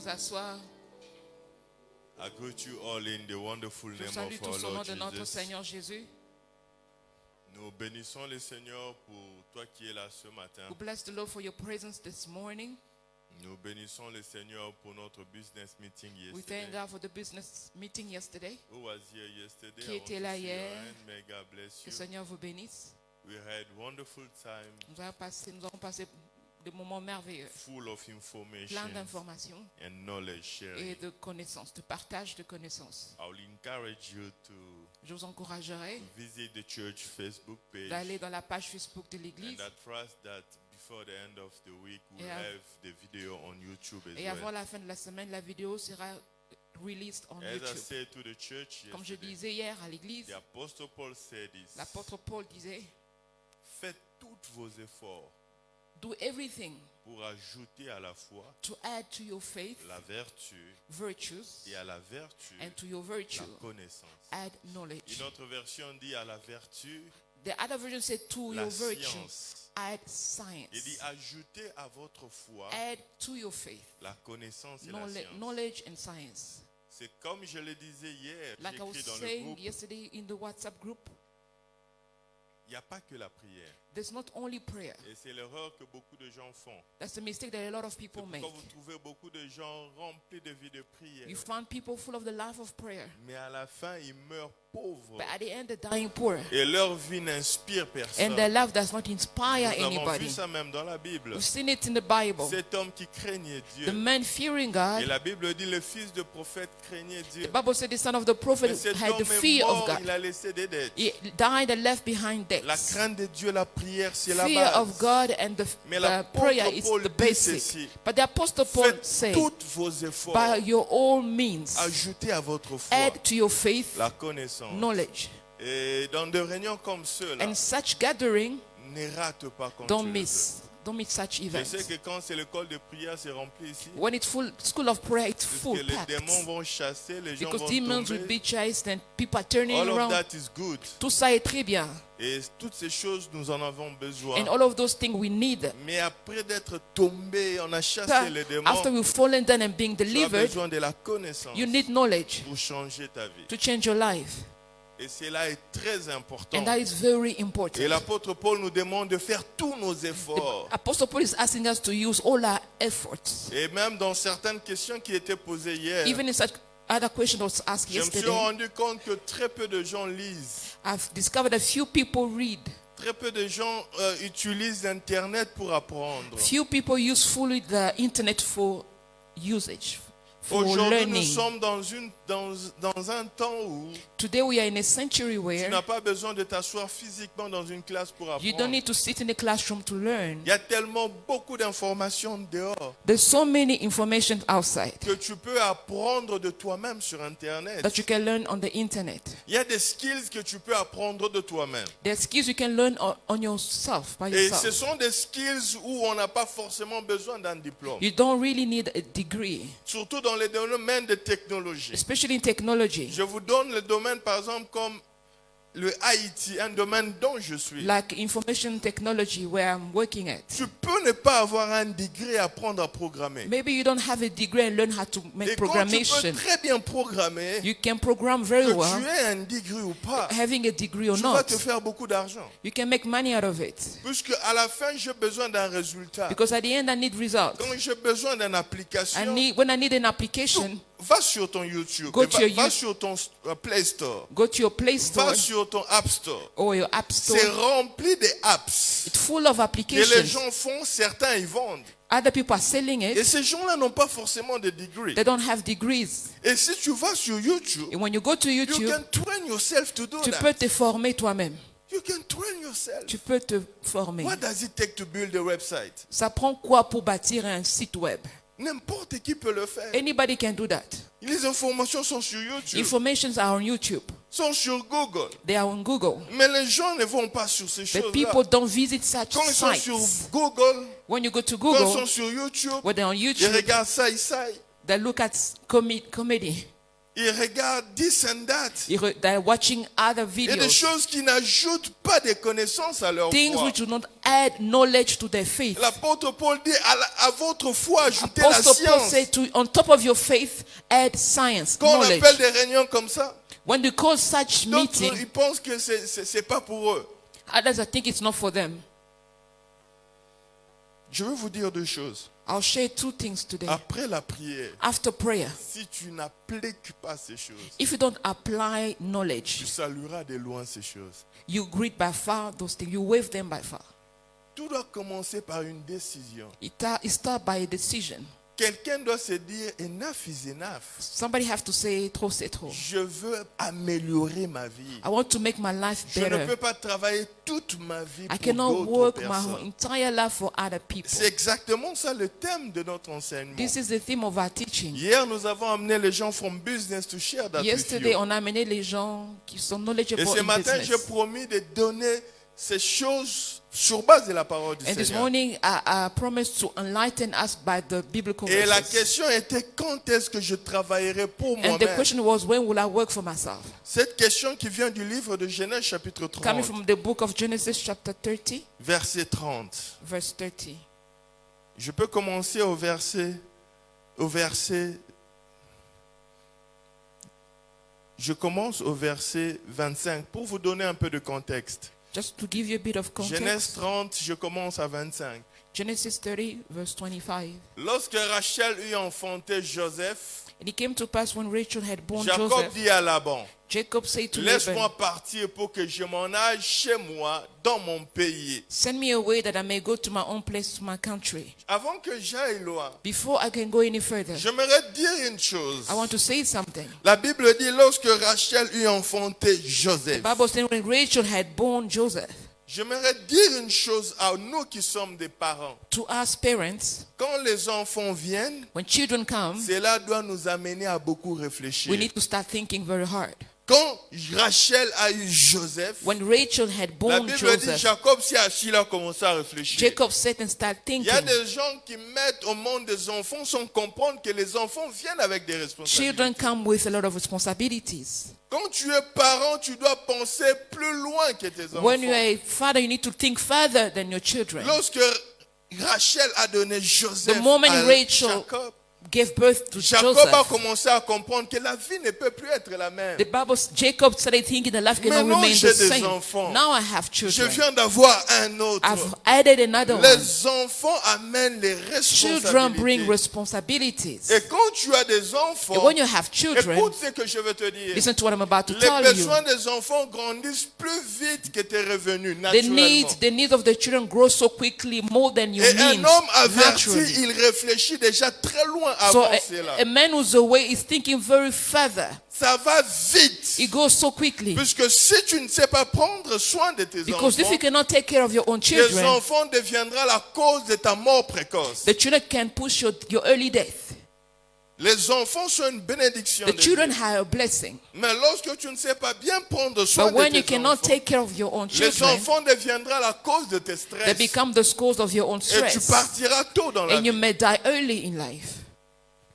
vous asseoir. I greet you all in the wonderful Je name salue of tous our au nom Lord de notre Jesus. Seigneur Jésus. Nous bénissons le Seigneur pour toi qui es là ce matin. We bless the Lord for your presence this morning. Nous bénissons le Seigneur pour notre business meeting We thank yesterday. God for the business meeting yesterday. Who was here yesterday? Qui I want était to là see your hier? hand. May God bless Que le you. Seigneur vous bénisse. We had wonderful time, Nous avons passé des moments merveilleux. full of information Plein d'informations and knowledge et sharing. de connaissances, de partage de connaissances. I will encourage you to Je vous encouragerai visit the church Facebook page. d'aller dans la page Facebook de And l'église. I trust that before the end of the week, we'll Et have the video on YouTube as Et avant well. la fin de la semaine, la vidéo sera released on As I YouTube. said to the church Comme je yesterday, disais hier à l'église, the Apostle Paul said this: l'apôtre Paul disait, faites tous vos efforts do everything pour ajouter à la foi to add to your faith la vertu virtues, et à la vertu and to your virtue la connaissance. add knowledge. Une autre version dit à la vertu The other version said to la your virtue science. add Il science. dit ajoutez à votre foi Add to your faith la connaissance et la science. knowledge and science. C'est comme je le disais hier, Like I was j'ai écrit dans le saying groupe, yesterday in the WhatsApp group, il n'y a pas que la prière. there's not only prayer. Et c'est l'erreur que beaucoup de gens font. That's the mistake that a lot of C'est people pourquoi make. vous trouvez beaucoup de gens remplis de vie de prière. You find people full of the life of prayer, Mais à la fin, ils meurent pauvres. but at the end they're dying poor. Et leur vie n'inspire personne. And their life does not inspire Nous avons vu anybody. ça même dans la Bible. We've seen it in the Bible. Cet homme qui craignait The Dieu. man fearing Et God, la Bible dit le fils de prophète craignait Dieu. the Bible said the son of the prophet Mais cet had the homme est fear of mort, God. il a laissé des dettes. He died and left behind La debts. crainte de Dieu, la prière, c'est la Fear of base. God and Mais the l'apôtre prayer is Paul the dit basic. ceci: But the apostle Paul faites said, tous vos efforts. by your own means, Ajoutez à votre foi add to your faith la connaissance. knowledge. Et dans des réunions comme ceux-là, And such gathering, ne rate pas comme don't tu le miss. Don't miss such veux. Je sais events. que quand c'est l'école de prière, c'est rempli ici. When it's full, school of prayer, it's Parce full que les packed. démons vont chasser, les gens Because vont demons will tomber. be chased and people are turning All of around. that is good. Tout ça est très bien. Et toutes ces choses, nous en avons besoin. And all of those things we need. Mais après d'être tombé, on a chassé But les démons. after we've fallen down and being Tu as delivered, besoin de la connaissance you need knowledge pour changer ta vie. to change your life. Et cela est très important. And that is very Et important. l'apôtre Paul nous demande de faire tous nos efforts. Apostle Paul is asking us to use all our efforts. Et même dans certaines questions qui étaient posées hier, Even in such other question that was asked je me suis yesterday, rendu compte que très peu de gens lisent. I've discovered a few people read. Très peu de gens utilisent Internet pour apprendre. Few people use fully the internet for usage, for Aujourd'hui, nous learning. sommes dans un temps où Today we are in a century tu where n'as pas besoin de t'asseoir physiquement dans une classe pour you apprendre. don't need to sit in a classroom to learn. Il y a tellement beaucoup d'informations dehors There's so many information outside que tu peux apprendre de toi-même sur Internet. that you can learn on the internet. Il y a des skills que tu peux apprendre de toi-même. There's skills you can learn on yourself, by Et ce yourself. sont des skills où on n'a pas forcément besoin d'un diplôme. You don't really need a degree, Surtout dans les domaines de technologie. especially in technology. Je vous donne le domaine, par exemple, comme le IT, un domaine dont je suis. Like information technology where I'm working at. Tu peux ne pas avoir un degré à apprendre à programmer. Maybe you don't have a degree and learn how to make Et quand tu programmation. peux très bien programmer, You can program very que well, tu aies un degré ou pas, having a degree or tu vas not. te faire beaucoup d'argent. You can make money out of it. Puisque à la fin, j'ai besoin d'un résultat. Because at the end I need results. Quand j'ai besoin d'une application, When I need an application, va sur ton YouTube, Go et to your va You- sur ton Play Store, go to your Play Store va sur ton App Store. or your App Store. C'est rempli de apps It's full of que les applications. gens font, certains ils vendent. Other people are selling Et it. ces gens-là n'ont pas forcément de degré. They don't have degrees. Et si tu vas sur YouTube, And when you go to you YouTube, can train yourself to do tu that. peux te former toi-même. You can train yourself. Tu peux te former. What does it take to build a website? Ça prend quoi pour bâtir un site web? N'importe qui peut le faire. Anybody can do that. Les informations sont sur YouTube, Informations are on YouTube. sont sur Google. They are on Google. Mais les gens ne vont pas sur ces But choses-là. people don't visit such Quand ils sont sur sites. Google, When you go to quand ils sont Google, sur YouTube, when they're on ils YouTube, regardent ça, ils savent. they look at comedy. Ils regardent this and that. They're watching other Il y a des videos. choses qui n'ajoutent pas de connaissances à leur Things foi. which do not add knowledge to their faith. L'apôtre Paul dit à votre foi, ajoutez la Apostle Paul science. said, on top of your faith, add science, Quand on knowledge. appelle des réunions comme ça, When you call such d'autres meeting, ils pensent que c'est pas pour eux. others I think it's not for them. Je veux vous dire deux choses. I'll share two things today. Après la prière, After prayer, si tu n'appliques pas ces choses, if you don't apply tu knowledge, salueras de loin ces choses. you greet by far those things. You wave them by far. Tout doit commencer par une décision. It starts by a decision. Quelqu'un doit se dire enough is enough. Somebody have to say, trop c'est trop. Je veux améliorer ma vie. I want to make my life Je ne peux better. pas travailler toute ma vie I pour cannot d'autres work my personnes. entire life for other people. C'est exactement ça le thème de notre enseignement. This is the theme of our teaching. Hier, nous avons amené les gens from business to share that with Yesterday, you. on a amené les gens qui sont knowledgeable Et ce in matin, j'ai business. promis de donner ces choses sur base de la parole du And this Seigneur. morning, I promised to enlighten us by the biblical Et la verses. question était quand est-ce que je travaillerai pour And the moi-même? question was, when will I work for myself? Cette question qui vient du livre de Genèse chapitre Coming 30, from the book of Genesis chapter 30, verset 30. verse 30. Je peux commencer au verset. Je commence au verset 25 pour vous donner un peu de contexte. Just to give you a bit of Genèse context, 30, je commence à 25. Genesis 30, verse 25. Lorsque Rachel eut enfanté Joseph, And it came to pass when Rachel had born Jacob Joseph, dit à Laban, Jacob said to laisse-moi Laban, partir pour que je m'en aille chez moi, dans mon pays. send me away that I may go to my own place, to my country. Avant que j'aille loin, Before I can go any further, j'aimerais dire une chose. I want to say something. La Bible dit, lorsque Rachel eut enfanté The Joseph, Bible says when Rachel had born Joseph, j'aimerais dire une chose à nous qui sommes des parents. to us parents, Quand les enfants viennent, when children come, cela doit nous amener à beaucoup réfléchir. we need to start thinking very hard. Quand Rachel a eu Joseph, When Rachel had la born Bible dit, Joseph, Jacob s'est assis là, a commencé à réfléchir. Jacob sat and started Il y thinking. a des gens qui mettent au monde des enfants sans comprendre que les enfants viennent avec des responsabilités. Children come with a lot of responsibilities. Quand tu es parent, tu dois penser plus loin que tes enfants. When you are a father, you need to think further than your children. Lorsque Rachel a donné Joseph The moment à Rachel Jacob, gave birth to Jacob a Joseph, commencé à comprendre que la vie ne peut plus être la même. the Bible, Jacob started thinking that life cannot Maintenant, remain j'ai the des same. enfants. Now I have Je children. viens d'avoir un autre. I've added another one. Les enfants amènent les Children bring responsabilités. responsibilities. Et quand tu as des enfants, And when you have children, écoute ce que je veux te dire. listen to what I'm about to Les tell you. besoins des enfants grandissent plus vite que tes revenus, The naturellement. needs of the children grow so quickly more than your Et un means, homme averti, naturally. il réfléchit déjà très loin So avant cela. a man who's away is thinking very further. Ça va vite. It goes so quickly. Puisque si tu ne sais pas prendre soin de tes Because if enfants, you cannot take care of your own tes children, enfants deviendront la cause de ta mort précoce. the children can push your early death. Les enfants sont une bénédiction The de children Dieu. are a blessing. Mais lorsque tu ne sais pas bien prendre soin But when de you tes cannot enfants, take care of your own les children, enfants deviendront la cause de tes they stress. become the cause of your own Et tu stress. partiras tôt dans la And you vie. may die early in life.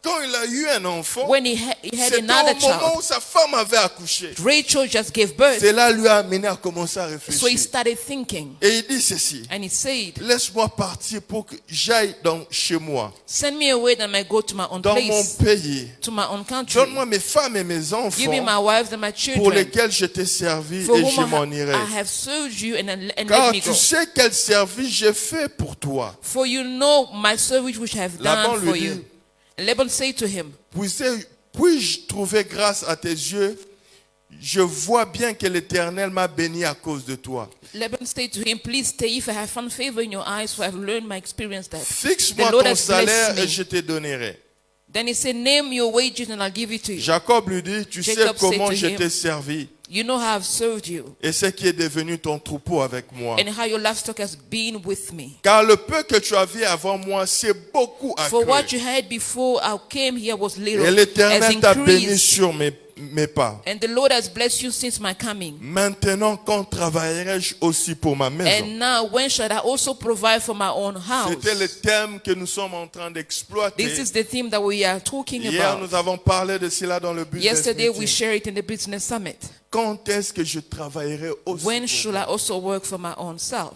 Quand il a eu un enfant, When he had c'était another au moment child, où sa femme avait accouché. Rachel just gave birth. Cela lui a amené à commencer à So he réfléchir. started thinking. Et il dit ceci. And he said, Laisse-moi partir pour que j'aille chez moi, send me away that I may go to my own dans mon place, pays. to my own country. Donne-moi mes femmes et mes Give me my enfants wives and my pour children, lesquels je t'ai servi for et whom je m'en irai. I have served you, and Car let me tu go. sais quel service j'ai fait pour toi. For you know my service which I have Laban done for lui dit, you. And Laban said to him, Puis-je trouver grâce à tes yeux? Je vois bien que l'Éternel m'a béni à cause de toi. Laban said to him, please stay if I have found favor in your eyes, for I have learned my experience that Fixe-moi the Lord ton has salaire blessed et me. je te donnerai. Then he said, name your wages and I'll give it to you. Jacob lui dit, tu sais Jacob comment said to je him, t'ai servi You know how I've served you et ce qui est devenu ton troupeau avec moi. and how your livestock has been with me. Car le peu que tu avais avant moi, c'est beaucoup For what accru. you had before I came here was little, Et has l'Éternel t'a béni increased. sur mes pas. And the Lord has blessed you since my coming. Maintenant, quand travaillerai-je aussi pour ma maison? And now, when shall I also provide for my own house? C'était le thème que nous sommes en train d'exploiter. This is the theme that we are talking Hier, about. nous avons parlé de cela dans le business Yesterday, we meeting. shared it in the business summit. Quand est-ce que je travaillerai aussi When pour should moi? I also work for my own self?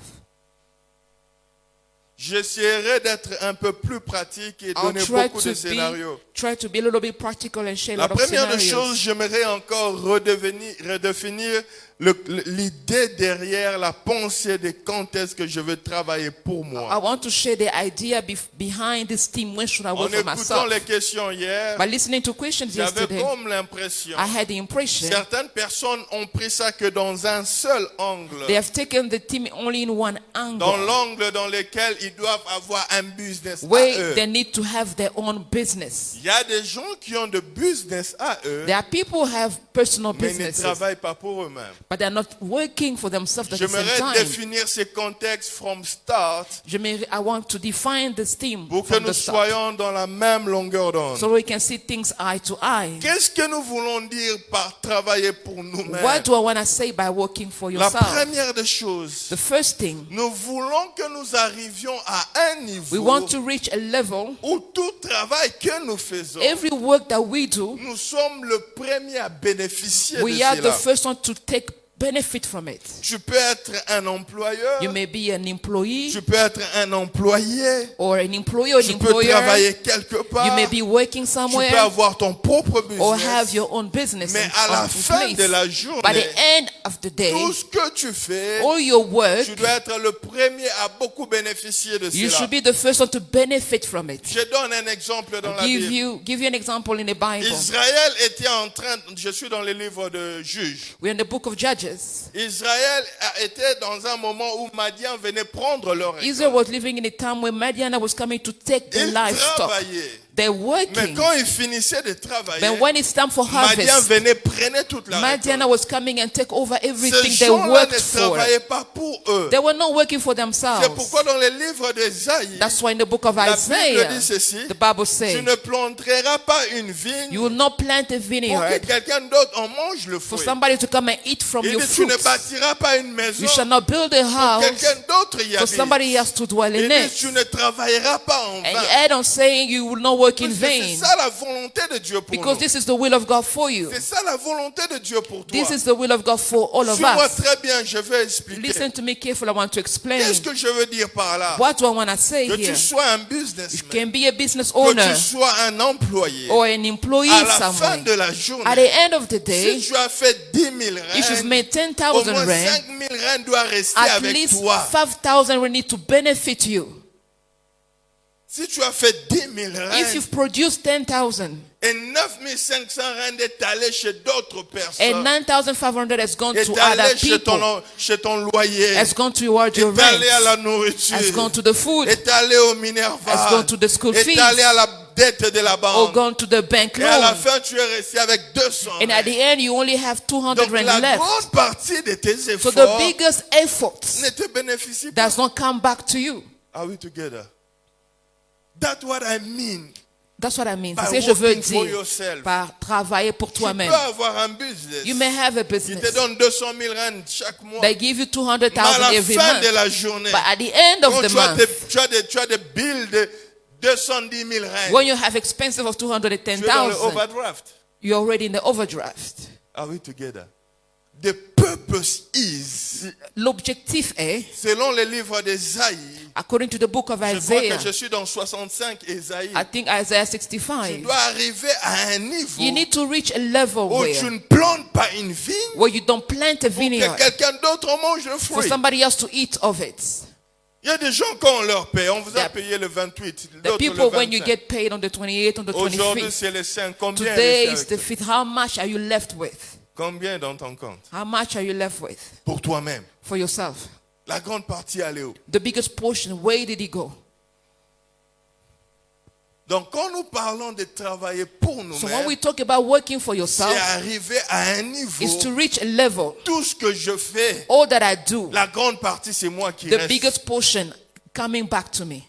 J'essaierai d'être un peu plus pratique et I'll donner beaucoup de scénarios. try to be a little bit practical and share a La lot of première des scenarios. choses, j'aimerais encore redéfinir l'idée derrière la pensée de quand est-ce que je veux travailler pour I moi. want to share the idea behind this theme. When should I En work for écoutant myself? les questions hier, By listening to questions j'avais yesterday, comme l'impression, I had the impression certaines personnes ont pris ça que dans un seul angle, they have taken the theme only in one dans angle, l'angle dans lequel ils doivent avoir un business à where eux. they need to have their own business. Il y a des gens qui ont de business à eux, There are people who have personal mais ils ne businesses, travaillent pas pour eux-mêmes. but they're not working for themselves at the same J'aimerais time. définir ces contextes from start I want to define this theme pour que from nous the start, soyons dans la même longueur d'onde. so we can see things eye to eye. Qu'est-ce que nous voulons dire par travailler pour nous-mêmes? What do I want to say by working for La yourself? première des choses, The first thing, nous voulons que nous arrivions à un we niveau want to reach a level. où tout travail que nous faisons, Every work that we do, nous sommes le premier à bénéficier we de are the cela. first one to take benefit from it. Tu peux être un employeur, You may be an employee tu peux être un employé, or an employee or an tu peux employer. travailler quelque You part, may be working tu peux somewhere avoir ton propre or have business, your own business mais in à la in fin place. de la By the journée, end of the day, tout ce que tu fais, all your work, tu dois être le premier à beaucoup bénéficier de you cela. should be the first one to benefit from it. Je donne un exemple dans la Give Bible. you an example in the Bible. Israël était en train, je suis dans le livre de Juges. We're in the book of Judges. Israël était dans un moment où Madian venait prendre leur Israel récolte. was living in a time when Madiana was coming to take the Ils livestock. travaillaient. They're Mais working. quand ils finissaient de travailler, But when it's time for Madian harvest, venait prenait toute la Madiana récolte. was coming and take over Ces everything they gens-là worked ne for. travaillaient pas pour eux. They were not working for C'est themselves. pourquoi dans le livre d'Ésaïe, That's why in the book of la Bible Isaiah, dit ceci: the Bible tu says, ne planteras pas une vigne you will not plant a pour que vineyard quelqu'un d'autre en mange le for fruit. somebody to come and eat from Il your dit, tu ne fruits. bâtiras pas une maison You shall not build a pour house quelqu'un d'autre y for habite. somebody else to dwell Il in dit, it. tu ne travailleras pas en And you vain. add on saying you will not work in Parce que c'est vain. ça la volonté de Dieu pour Because nous. this is the will of God for you. C'est ça la volonté de Dieu pour toi. This is the will of God for all of Suis-moi us. très bien, je vais expliquer. Listen to me carefully. I want to explain. Qu'est-ce que je veux dire par là? What do I want to say Que here? tu sois un You businessman, can be a business que owner tu sois un employé. or an employee À la fin somewhere. de la At the journée, end of the day, si tu as fait 10 000 if you've rentes, made au 10,000 moins rand, 5 000 rentes doivent rester at avec least toi. 5,000 will need to benefit you. Si tu as fait 10 000 If rentes you've produced 10,000 et 9 500 rentes est allé chez d'autres and personnes, 9,500 has gone est to other allé chez people, chez ton loyer, has gone toward your est allé à rent, la nourriture, has gone to the food, est allé au Minerva, has gone to the school est fees, allé à la dette de la or banque. gone to the bank Et à la loan. fin, tu es resté avec 200 And at the rentes. end, you only have 200 Donc rand la left. grande partie de tes So efforts the biggest efforts ne te bénéficient pas. does not come back to you. Are we together? That's what I mean. That's what I mean. By C'est ce que je veux working for dire yourself. par travailler pour Tu toi-même. peux avoir un business You may have a qui te business. donne 200 000 rand chaque mois. They give you Mais à 200,000 la every fin month. de la journée, But at the end of quand the tu as, month, tu as des billes de 210 000 rand, when you have expenses of tu es dans le 210,000, overdraft. you're already in the overdraft. Are we together? The purpose is, L'objectif est, selon le livre d'Ésaïe, according to the book of je crois Isaiah, que je suis dans 65 Ésaïe, I think Isaiah tu 65, dois arriver à un niveau you need to reach a level où tu where ne plantes pas une vigne where you don't plant a pour que vineyard quelqu'un d'autre en mange le for fruit. somebody else to eat of it. Il y a des gens quand on leur paye, on vous a The- payé le 28, The l'autre le people, when you 25. get paid on the 28th, on the Aujourd'hui 25th, c'est le 5. Combien today il is reste the avec 5th. How much are you left with? toi? Combien dans ton compte? How much are you left with Pour toi-même. for yourself? La grande partie elle est où? The biggest portion, where did it go? Donc quand nous parlons de travailler pour So when nous-mêmes, we talk about working for c'est yourself, arriver à un is to niveau, reach a level. tout ce que je fais, All that I do, la grande partie c'est moi qui the reste. biggest portion coming back to me.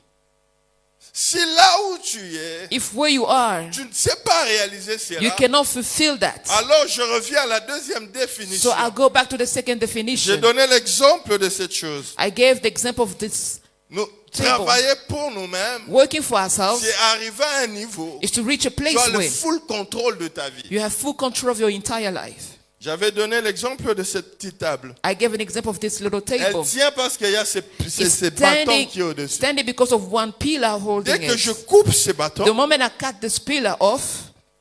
Si là où tu es, If where you are, tu ne sais pas réaliser you cela, cannot fulfill that. alors je reviens à la deuxième So définition. I go back to the second J'ai definition. donné l'exemple de cette chose. I gave the example of this. Nous Table. travailler pour nous-mêmes, Working for ourselves c'est arriver à un niveau is to reach a tu place as le where full contrôle de ta vie. you have full control of your entire life. J'avais donné l'exemple de cette petite table. I gave an example of this little Elle table. tient parce qu'il y a ces It's bâtons qui est au-dessus. standing because of one pillar holding Dès que je it. coupe ces The bâtons, moment I cut this pillar off,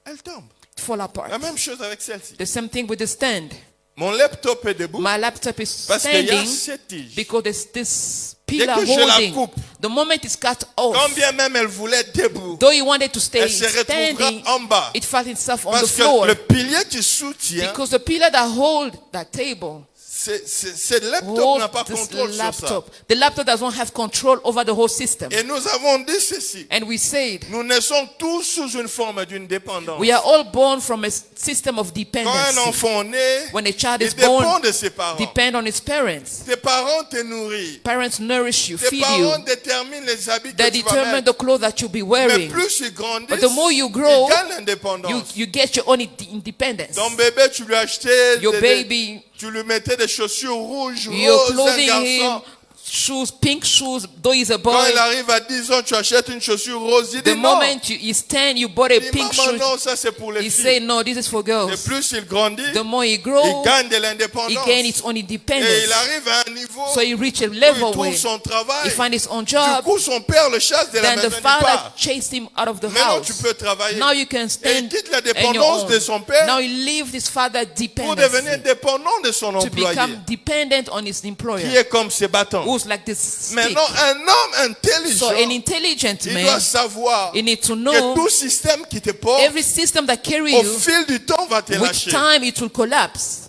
elle tombe. it fall apart. La même chose avec celle-ci. The same thing with the stand. Mon laptop est debout My laptop is parce qu'il y a standing cette tige. because there's this pillar que je la holding. coupe, The moment it's cut Quand off, bien même elle voulait être debout, though you wanted to stay elle se retrouvera standing, en bas. it felt itself on the Parce que floor. le pilier qui soutient, Because the pillar that hold that table c'est le laptop holds n'a pas this contrôle sur ça. laptop. The laptop doesn't have control over the whole system. Et nous avons dit ceci. And we said, Nous naissons tous sous une forme d'une dépendance. we are all born from a system of Quand un dependency. enfant naît, When a child il is born, dépend de ses parents. depend on his parents. Tes parents te nourrissent. Parents nourish you, Tes feed parents you. déterminent les habits que They tu vas determine mettre. the clothes that you'll be Mais wearing. plus ils grandissent, But the more you grow, ils gagnent l'indépendance. you get your own independence. Ton bébé, tu lui achetais, Your baby, tu lui mettais des chaussures rouges, you're roses, un clothing him garçon. shoes, pink shoes, though he's a Quand boy. il arrive à 10 ans, tu achètes une chaussure rose. Il The dit non. moment he's 10, you bought a Il dit, pink maman, shoe. non, ça c'est pour les He filles. say, no, this is for Et girls. plus il grandit, The more he il grows, gagne de he l'indépendance. gain his own Et il independence. arrive à un niveau So he reach a où il level trouve where son travail. he find his own Du job. coup, son père le chasse de la Then the maison. Il dit father pas. chased him out of the Maintenant, tu house. peux travailler. Now you can Et il stand quitte la on your dépendance de own. son père Now he leaves his father pour devenir dependency dépendant de son to employé, become dependent on his qui employer, est comme ses bâtons. who's like this stick. Maintenant, un homme So intelligent, an intelligent il doit man, savoir you need to que know tout système qui te porte, every system that carry au you, fil du temps, va te with lâcher. time it will collapse.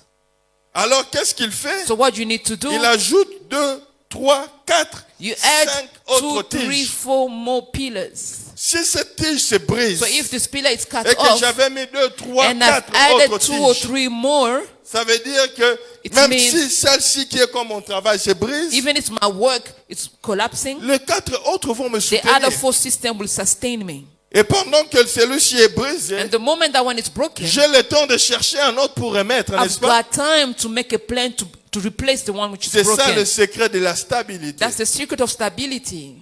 Alors, qu'est-ce qu'il fait? So what you need to do, Il ajoute 2, 3, 4, you add 5 2, autres 3, tiges. 4 more pillars. Si cette tige se brise So if this pillar is cut et que off, j'avais mis 2, 3, and I've 4 added autres 2 or tiges, 3 more, ça veut dire que It même means- si celle-ci qui est comme mon travail se brise, even if my work is collapsing, les 4 autres vont me the soutenir. other 4 system will sustain me. Et pendant que celui-ci est brisé, And the moment that one is broken, j'ai le temps de chercher un autre pour remettre, n'est-ce I've pas? got time to make a plan to replace the one which is C'est ça broken. le secret de la stabilité. That's the secret of stability.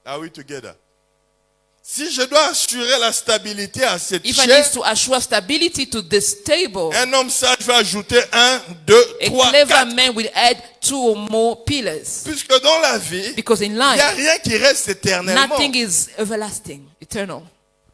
Are we together? Si je dois assurer la stabilité à cette If I chair, need to assure stability to this table, un homme sage va ajouter 1, 2, a 3, clever 4. man will add 2 or more pillars. Puisque dans la vie, Because in il n'y a life, rien qui reste éternellement. nothing is everlasting, eternal.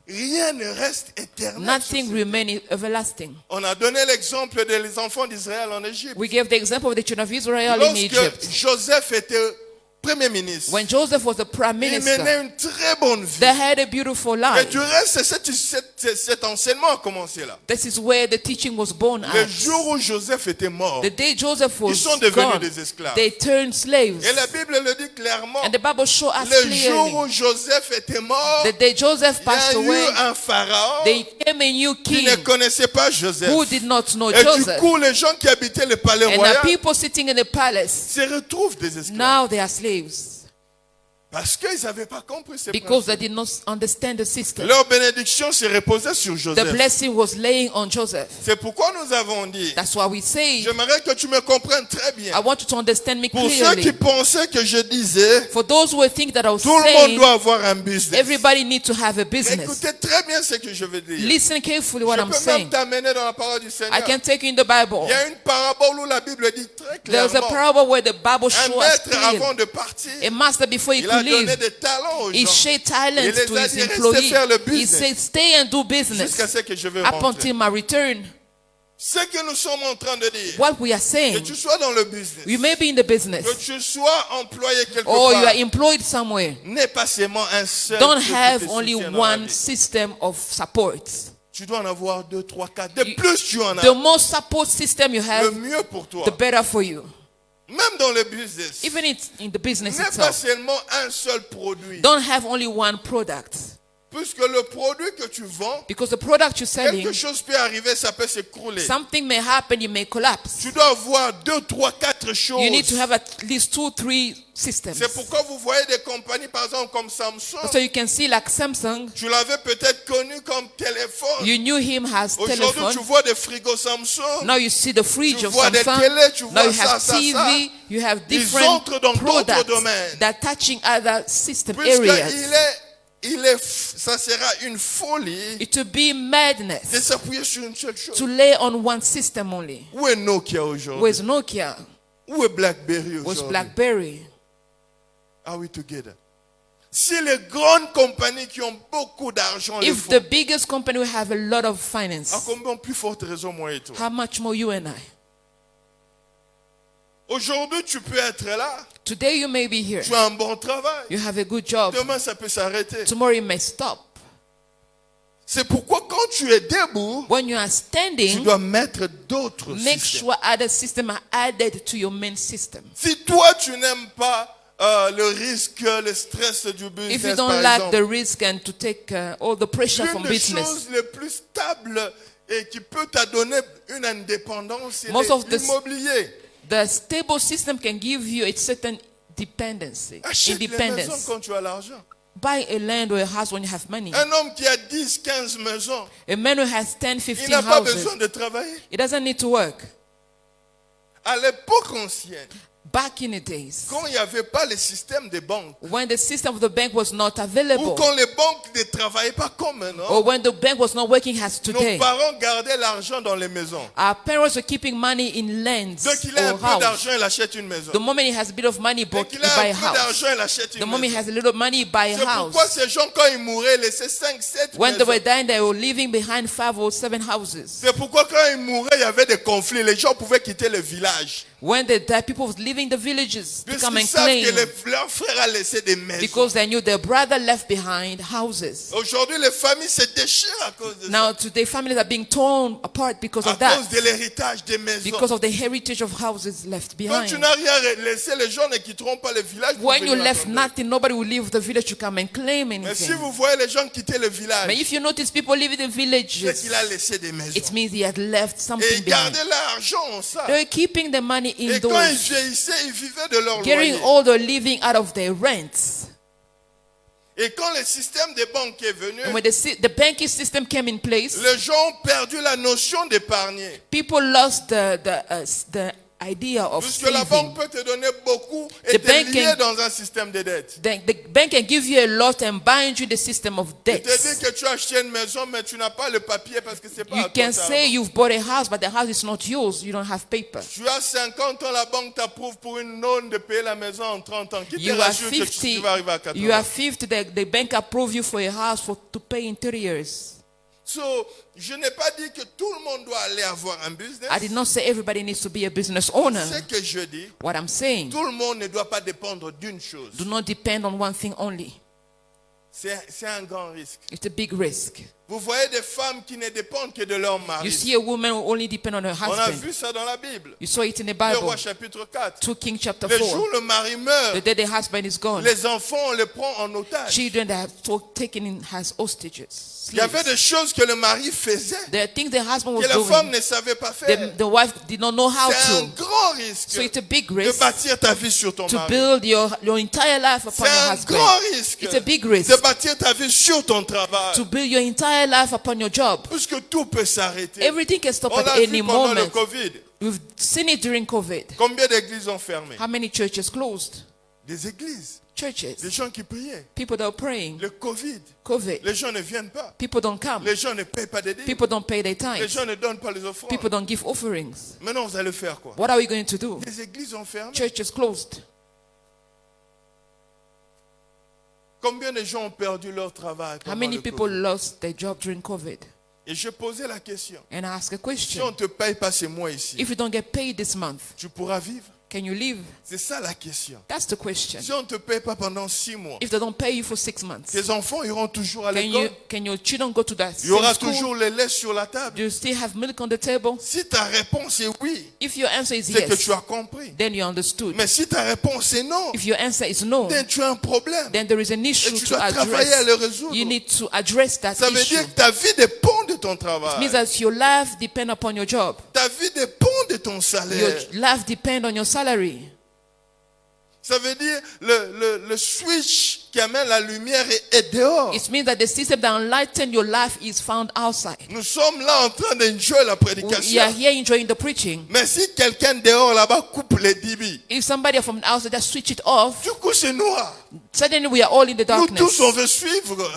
Rien ne reste éternel. Nothing remains everlasting. On a donné l'exemple des enfants d'Israël en Égypte. We gave the example of the children of Israel in Lorsque Egypt. Joseph était premier ministre, When Joseph was the prime il minister, menait une très bonne vie. they had a beautiful Et life. du reste, cet enseignement a commencé là. This is where the teaching was born Le at. jour où Joseph était mort, The day Joseph ils was sont devenus gone, des esclaves. they turned slaves. Et la Bible le dit clairement. And the Bible shows us Le jour clearly, où Joseph était mort, the day Joseph il y passed a eu away, un pharaon they came a new qui king ne connaissait pas Joseph. who did not know Et du Joseph. coup, les gens qui habitaient le palais And the royal people sitting in the palace, se retrouvent des esclaves. now they are slaves. Parce qu'ils n'avaient pas compris ces Because principes. they did not understand the system. Leur bénédiction se reposait sur The Joseph. blessing was laying on Joseph. C'est pourquoi nous avons dit, That's why we say, j'aimerais que tu me comprennes très bien. I want you to understand me Pour ceux qui clearly. pensaient que je disais, For those who think that I was tout le monde saying, doit avoir un business. everybody needs to have a business. Écoutez très bien ce que je veux dire. Listen carefully Je what peux I'm même saying. t'amener dans la parole du Seigneur. I can take you in the Bible. Il y a une parabole où la Bible dit très There's a clairement, parable where the Bible un shows us maître clearly. avant de partir, A master before he il a could donné leave, des talents aux he gens shared talents Il les to a his dit, restez employee. faire le He business. said, stay and do business jusqu'à ce que je vais up rentrer. until my return. Ce que nous sommes en train de dire, What we are que saying, tu sois dans le business, you may be in the business que tu sois employé quelque or you part, are employed somewhere. n'est pas seulement un seul Don't truc qui have te only soutient dans la one vie. system of support. Tu dois en avoir 2, 3, 4. De plus tu en as, The more support system you le have, mieux pour toi. the better for you. Même dans le business, Even in the business n'est pas itself, seulement un seul produit. don't have only one product. Puisque le produit que tu vends, Because the product you're selling, quelque chose peut arriver, ça peut s'écrouler. something may happen, it may collapse. Tu dois avoir 2, 3, 4 choses. You need to have at least 2, 3 systems. C'est pourquoi vous voyez des compagnies, par exemple, comme Samsung. So you can see like Samsung, Tu l'avais peut-être connu comme téléphone. you knew him as Aujourd'hui, telephone. tu vois des frigos Samsung. Now you see the fridge Tu of vois des Samsung. télés, tu Now vois you ça, have ça, TV, ça. you have Ils different entrent dans d'autres products domaines. that touching other system Puisqu'il areas. ça sera une folie It will be de madness s'appuyer sur une seule chose. to lay on one system only. Où est Nokia aujourd'hui? Where's Nokia? Où est BlackBerry Where's aujourd'hui? BlackBerry? Are we together? Si les grandes compagnies qui ont beaucoup d'argent le If font, the biggest company will have a lot of à finance, combien plus forte raison moi et toi? how much more you and I? Aujourd'hui, tu peux être là, Today you may be here. tu as un bon travail. You have a good job. Demain, ça peut s'arrêter. Tomorrow it may stop. C'est pourquoi quand tu es debout, When you are tu standing, dois mettre d'autres make systèmes. sure other systems are added to your main system. Si toi, tu n'aimes pas le risque, le stress du If you business, don't par like exemple, the risk and to take all the pressure l'une from des business, choses les plus stables et qui peut t'adonner une indépendance, c'est Most of the- l'immobilier. the stable system can give you a certain dependency, Achète les maisons independence. quand tu as l'argent. Buy a land or a house when you have money. Un homme qui a 10, 15 maisons, A man who has 10, il 15 n'a pas houses, besoin de travailler. he doesn't need to work. À l'époque ancienne, Back in the days, quand il n'y avait pas le système des banques, when the system of the bank was not ou available, quand les banques ne travaillaient pas comme maintenant, or when the bank was not working as nos today, parents gardaient l'argent dans les maisons. our parents were keeping money in lands Dès qu'il a un or peu house. d'argent, il achète une maison. The moment he has a bit of money, Dès he qu'il buy a a un peu house. d'argent, il achète The une moment he maison. has a little money, he buy C'est a house. pourquoi ces gens, quand ils mouraient, laissaient 5, 7 When they were maisons. dying, they were leaving behind 5 or 7 houses. C'est pourquoi quand ils mouraient, il y avait des conflits. Les gens pouvaient quitter le village. When they died, people was leaving the villages to come Puisqu'ils and savent que claim leur frère a laissé des maisons. because they knew their brother left behind houses. Aujourd'hui, les familles se déchirent à cause de ça. Now today, families are being torn apart because À of that, cause de l'héritage des maisons. because of the heritage of houses left Quand tu behind. n'as rien laissé, les gens ne quitteront pas le village. pour When you venir left attendre. nothing, nobody will leave the village to come and claim Mais si anything. vous voyez les gens quitter le But village, if you notice people leaving the c'est villages, qu'il a laissé des maisons. it means he had left Et something ils behind. gardaient l'argent en ça. They were keeping the money Et in quand ils those, vieillissaient, ils vivaient de leur getting loyer. older, living out of their rents. Et quand le système des banques est venu, And when the banking system came in place, les gens ont perdu la notion d'épargner. people lost the idea of Puisque la saving. banque peut te donner beaucoup et The te bank lier can- dans un système de dette. The bank can give you a lot and bind you the system of Il te dit debts. que tu as acheté une maison, mais tu n'as pas le papier parce que c'est pas You à toi. can ça. say you've bought a house, but the house is not yours. You don't have paper. Tu as 50 ans, la banque t'approuve pour une loan de payer la maison en 30 ans. Qui te You are rassure que 50. tu vas arriver à 40 You are ans? 50. The bank approve you for a house to pay in 30 years. So, je n'ai pas dit que tout le monde doit aller avoir un business. I did not say everybody needs to be a business owner. Ce que je dis, What I'm saying, tout le monde ne doit pas dépendre d'une chose. do not depend on one thing only. C'est un grand risque. It's a big risk. Vous voyez des femmes qui ne dépendent que de leur You mari. see a woman who only depend on her On a husband. vu ça dans la Bible. You saw it in the Le Bible. roi chapitre 4. 2 Kings chapter Le 4. jour où le mari The meurt, day the husband is gone, les enfants, on les prend en otage. children that are taken in as hostages. Il y avait des choses que le mari faisait There are things the husband que was la femme doing. ne savait pas faire. The wife did not know how C'est un to. grand risque So it's a big de risk bâtir ta vie sur ton to mari. build your entire life upon C'est your un husband. grand risque It's a big de risk bâtir ta vie sur ton travail. to build your entire life upon your job. Puisque tout peut s'arrêter. Everything can stop On at l'a any vu pendant le moment. Covid. We've seen it during COVID. Combien d'églises ont fermé? How many churches closed? Des églises. Des Churches. gens qui priaient. People that are praying. Le Covid. COVID. Les gens ne viennent pas. People don't come. Les gens ne payent pas des dîmes. People don't pay their Les tithes. gens ne donnent pas les offrandes. People don't give offerings. Maintenant, vous allez faire quoi? What are we going to do? Les églises ont fermé. Churches closed. Combien de gens ont perdu leur travail How pendant many le people Covid? lost their job during COVID? Et je posais la question. And I ask a Si question. on ne te paye pas ces mois ici, If you don't get paid this month, tu pourras vivre? Can you live? C'est ça la question. That's the question. Si on ne te paye pas pendant 6 mois, If they don't pay you for 6 months, tes enfants iront toujours à l'école. can your children go to that Il y aura same school? toujours le lait sur la table. Do you still have milk on the table? Si ta réponse est oui, If your answer is c'est que yes, tu as compris. then you understood. Mais si ta réponse est non, If your answer is no, then tu as un problème. then there is an Et issue tu to dois travailler à le address. résoudre. You need to address that Ça veut issue. dire que ta vie dépend de ton It travail. means that your life depends upon your job. Ta vie dépend de ton Your salaire. life depends on your salary. Ça veut dire le switch qui amène la lumière est dehors. It means that the system that enlightens your life is found outside. Nous sommes là en train d'enjoy la We are prédication. here enjoying the preaching. Mais si quelqu'un dehors là-bas coupe les dibis, If somebody from the outside just switch it off, du coup c'est noir. suddenly we are all in the Nous tous darkness. on veut suivre.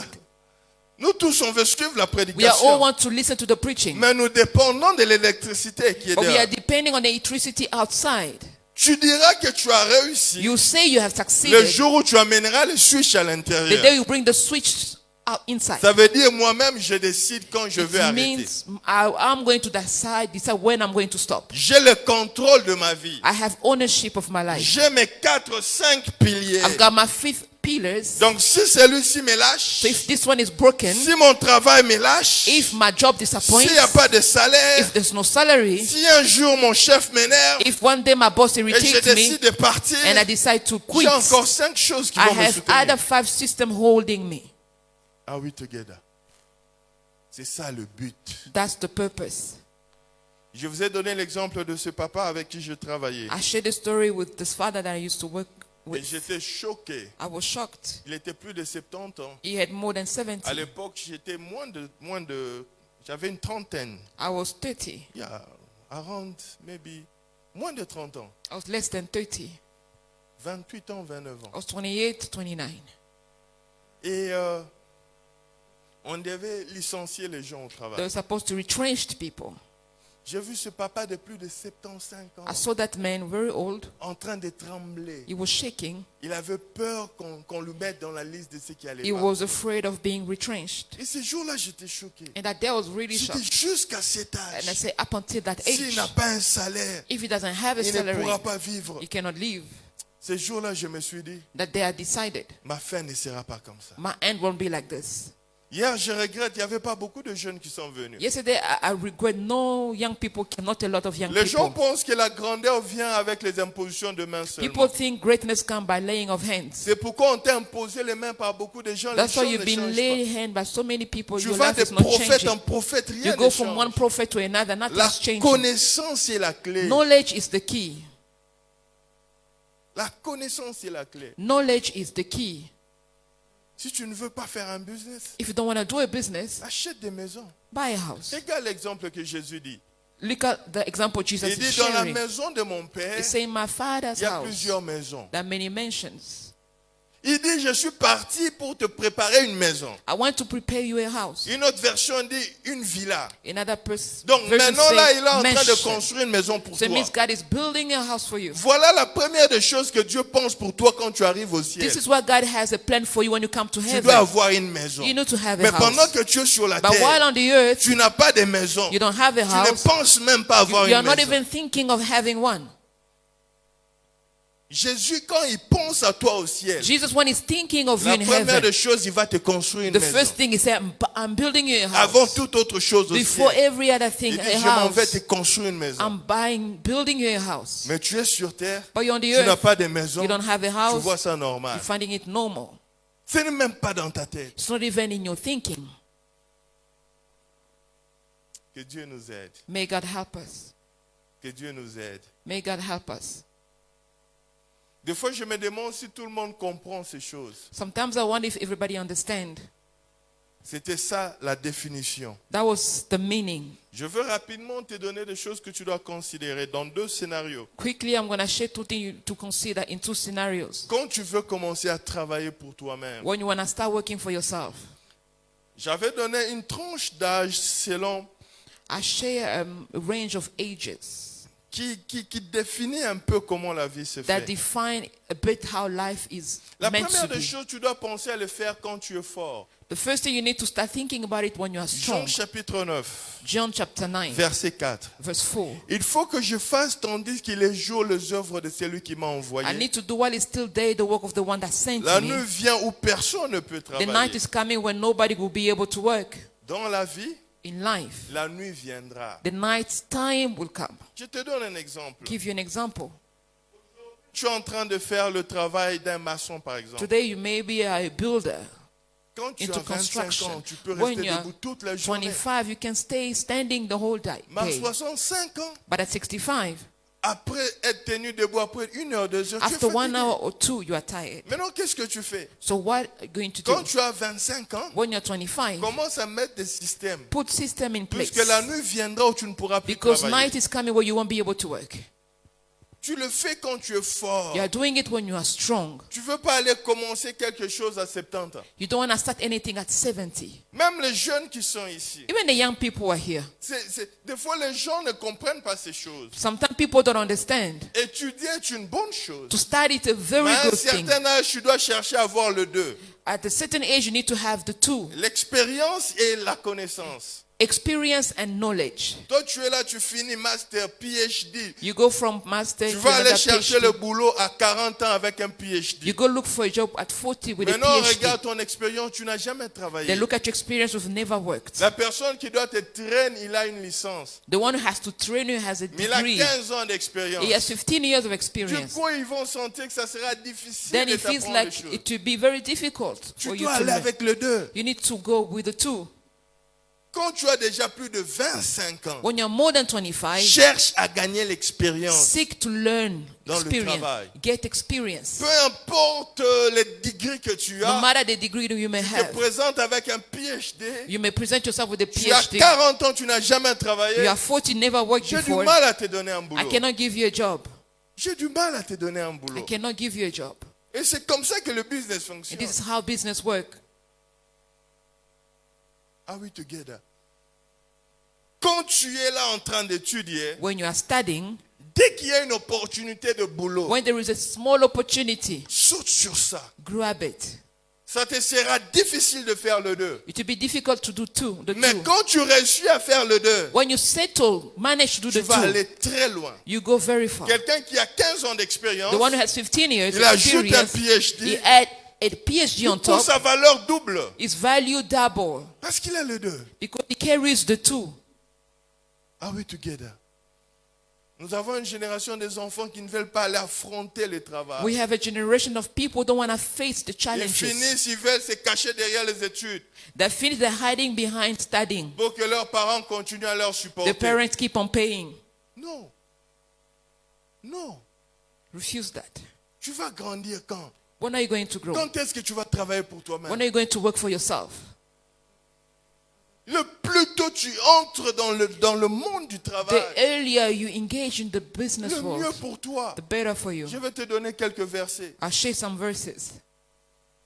Nous tous on veut suivre la We are all prédication. want to listen to the preaching. Mais nous dépendons de l'électricité qui est But we are dehors. depending on the electricity outside. Tu diras que tu as réussi You say you have le succeeded jour où tu amèneras le switch à the day l'intérieur. you bring the switch out inside. Ça veut dire moi-même je décide quand je vais It arrêter. means I'm going to decide when I'm going to stop. J'ai le contrôle de ma vie. I have ownership of my life. J'ai mes 4-5 piliers. I've got my 5 pillars. Donc si celui-ci me lâche, So if this one is broken, si mon travail me lâche, if my job disappoints, s'il n'y a pas de salaire, if there's no salary, si un jour mon chef m'énerve if one day my boss et je irritates me décide de partir, and I decide to quit, j'ai encore 5 choses qui I vont me have soutenir. other 5 systems holding me. Are we together? C'est ça le but. That's the purpose. Je vous ai donné l'exemple de ce papa avec qui je travaillais. I shared the story with this father that I used to work Et with. j'étais choqué. I was shocked. Il était plus de 70 ans. He had more than 70. À l'époque, j'étais j'avais une trentaine. I was 30. Yeah, around maybe moins de 30 ans. I was less than 30. 28 ans, 29 ans. I was 28, 29. Et on devait licencier les gens au They travail. were supposed to retrench people. J'ai vu ce papa de plus de 75 ans I saw that man, very old. en train de trembler. He was shaking. Il avait peur qu'on le mette dans la liste de ceux qui allaient He pas. was afraid of being retrenched. Et ce jour-là, j'étais choqué. And that day I was really J'étais shocked. jusqu'à cet And I âge. said, up until that S'il age, n'a pas un salaire, if he doesn't have a il ne salary, pourra pas vivre. he cannot live. Ce jour-là, je me suis dit, That day I decided, ma fin ne sera pas comme ça. my end won't be like this. Hier, je regrette, il n'y avait pas beaucoup de jeunes qui sont venus. Yesterday, I regret no young people, not a lot of young Les gens people. pensent que la grandeur vient avec les impositions de mains People seulement. think greatness comes by laying of hands. C'est pourquoi on t'a imposé les mains par beaucoup de gens. Les That's why choses you've ne been changent laid hand by so many people. pas. Tu Your vas life de is not prophète en changing. prophète, rien You ne go from one change. prophet to another, La nothing's changing. connaissance est la clé. Knowledge is the key. La connaissance est la clé. Knowledge is the key. Si tu ne veux pas faire un business, If you don't want to do a business, achète des maisons. buy a house. Regarde l'exemple que Jésus dit. Look at the example Jesus Il is dit, dans la sharing. maison de mon Père, He's saying, my father's il y a house. plusieurs maisons. There are many mansions. Il dit, je suis parti pour te préparer une maison. I want to prepare you a house. Une autre version dit une villa. Another person. Donc maintenant là, il est en train de mansion. construire une maison pour So it toi. means God is building a house for you. Voilà la première des choses que Dieu pense pour toi quand tu arrives au ciel. This is what God has a plan for you when you come to Tu heaven. dois avoir une maison. You need to have Mais a pendant house. que tu es sur la But while terre, on the earth, tu n'as pas de maison. you don't have a Tu ne house. penses même pas avoir You are une not maison. even thinking of having one. Jésus, quand il pense à toi au ciel, Jesus, when he's thinking of you la in première heaven, des choses, il va te construire une the maison. first thing he said, I'm building you a Avant house. toute autre chose au Before ciel, every other thing, il dit, a je m'en vais house. te construire une maison. I'm building you a house. Mais tu es sur terre, But you're on the tu n'as earth, pas de maison, you don't have a tu house, vois ça normal. you're finding it normal. Ce n'est même pas dans ta tête. It's not even in your thinking. Que Dieu nous aide. May God help us. Que Dieu nous aide. May God help us. Des fois, je me demande si tout le monde comprend ces choses. Sometimes I wonder if everybody understands. C'était ça la définition. That was the meaning. Je veux rapidement te donner des choses que tu dois considérer dans 2 scénarios. Quickly, I'm going to share 2 things to consider in 2 scenarios. Quand tu veux commencer à travailler pour toi-même, When you want to start working for yourself. j'avais donné une tranche d'âge selon I share a range of ages qui définit un peu comment la vie se that fait. define a bit how life is La meant première to des be. choses, tu dois penser à le faire quand tu es fort. The first thing you need to start thinking about it when you are Jean strong. chapitre 9, John chapter 9, verset 4. verse 4. Il faut que je fasse tandis qu'il est jour les œuvres de celui qui m'a I envoyé. need to do while it's still day the work of the one that sent La me. nuit vient où personne ne peut The night travailler. is coming when nobody will be able to work. Dans la vie, In life, la nuit viendra. the night's time will come. Je te donne un exemple. Give you an example. Tu es en train de faire le travail d'un maçon, par exemple. Today you may be a builder Quand tu as into 25 construction. ans, tu peux When rester you're debout toute la journée. 25, you can stay standing the whole day. Mais à 65 ans, But at 65, après être tenu debout, après 1 heure, 2 heures, tu es after 1 fatigué. hour or 2, you are tired. Maintenant, qu'est-ce que tu fais? So what are you going to do? Quand tu as 25 ans, When you're 25, commence à mettre des systèmes. put system in place. Puisque la nuit viendra où tu ne pourras plus Because travailler. night is coming where you won't be able to work. Tu le fais quand tu es fort. You are doing it when you are strong. Tu ne veux pas aller commencer quelque chose à 70 ans. You don't want to start anything at 70. Même les jeunes qui sont ici. Even the young people are here. Des fois, les gens ne comprennent pas ces choses. Sometimes people don't understand. Étudier est une bonne chose. To study is a very Mais à un good thing. certain âge, tu dois chercher à avoir le deux. At a certain age, you need to have the two. L'expérience et la connaissance. Experience and knowledge. Toi, tu es là, tu finis master, PhD. You go from master Tu to vas aller another chercher PhD. le boulot à 40 ans avec un PhD. You go look for a job at 40 with a Maintenant, PhD. regarde ton expérience, tu n'as jamais They travaillé. look at your experience, you've never worked. La personne qui doit te traîner, il a une licence. The one who has to train you has a Mais il a degree. 15 ans d'expérience. He has 15 years of Du experience. coup, ils vont sentir que ça sera difficile Then de it feels t'apprendre like les choses. it will be very difficult Tu for you dois to aller learn. avec le deux. You need to go with the two. Quand tu as déjà plus de 25 ans, When you're more than 25, cherche à gagner l'expérience. seek to learn Dans le experience. travail. Get experience. Peu importe les degrés que tu No as, matter the degree that you may tu te have. présentes avec un PhD. You may present yourself with a Tu as PhD. 40 ans, tu n'as jamais You travaillé. are 40, never worked J'ai du before. mal à te donner un I boulot. cannot give you a job. J'ai du mal à te donner un I boulot. cannot give you a job. Et c'est comme ça que le business And fonctionne. this is how business works. Are we together? Quand tu es là en train d'étudier, When you are studying, dès qu'il y a une opportunité de boulot, when there is a small opportunity, saute sur ça. grab it. Ça te sera difficile de faire le deux. It will be difficult to do the Mais two. quand tu réussis à faire le deux, When you settle, manage to do tu the vas two, aller très loin. you go very far. Quelqu'un qui a 15 ans d'expérience, The one who has 15 years il ajoute un experience, he PhD, add a PhD on pour top, sa valeur double. his value double Parce qu'il a le deux. because he carries the two. Are we together? Nous avons une génération des enfants qui ne veulent pas aller affronter le travail. We have a generation of people who don't want to face the Ils challenges. finissent, ils veulent se cacher derrière les études They finish they're hiding behind studying. pour que leurs parents continuent à leur supporter. The parents keep on paying. Non. Non. Refuse that. Tu vas grandir quand? When are you going to grow? Quand est-ce que tu vas travailler pour When toi-même? are you going to work for yourself? Le plus tôt tu entres dans le monde du travail, The earlier you engage in the business le mieux world, pour toi. the better for you. Je vais te donner quelques versets. I'll share some verses.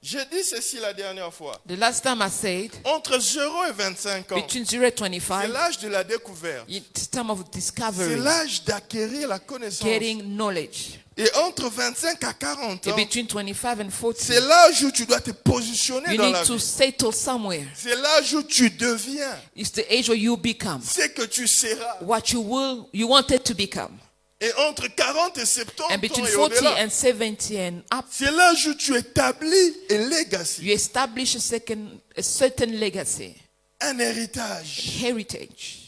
J'ai dit ceci la dernière fois. The last time I said, Entre 0 et 25 ans, between 0 and c'est 25, l'âge de la découverte. it's time of C'est discovery, l'âge d'acquérir la connaissance. getting knowledge. Et entre 25 à 40 ans, Between 25 and 40, c'est l'âge où tu dois te positionner you dans need la to vie. settle somewhere. C'est l'âge où tu deviens It's the age where you become ce que tu seras. what you wanted to become. Et entre 40 et 70 And ans between et 40 au-delà, and 70 and up, c'est l'âge où tu établis un legacy, you establish a certain legacy, un héritage. heritage,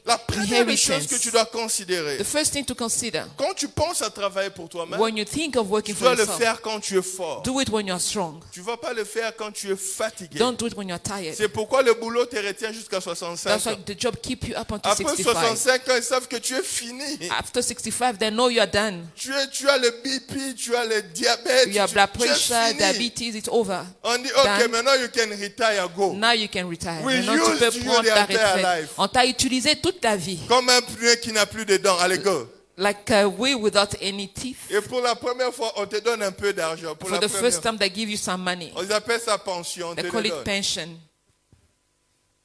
La première des choses inheritance. que tu dois considérer, The first thing to consider quand tu penses à travailler pour toi-même, when you think of working tu for dois le yourself, faire quand tu es fort. do it when you're strong. Tu ne vas pas le faire quand tu es fatigué. Don't do it when you're tired. C'est pourquoi le boulot te retient jusqu'à 65 That's why ans. the job keep you up until Après 65. 65 ans, ils savent que tu es fini. After 65, they know you're done. Tu as le BP, tu as le diabète, You have blood tu es pressure, fini. diabetes, it's over. On dit, ok, Done. maintenant you can retire, go. Now you can retire. We Maintenant, tu used peux you prendre the ta entire retraite. life. On t'a utilisé toute ta vie. Comme un pneu qui n'a plus de dents. Allez, go. Like a wheel without any teeth. Et pour la première fois, on te donne un peu d'argent. Pour For la the première first time, they give you some money. on appelle ça pension. On te They le call it donne. pension.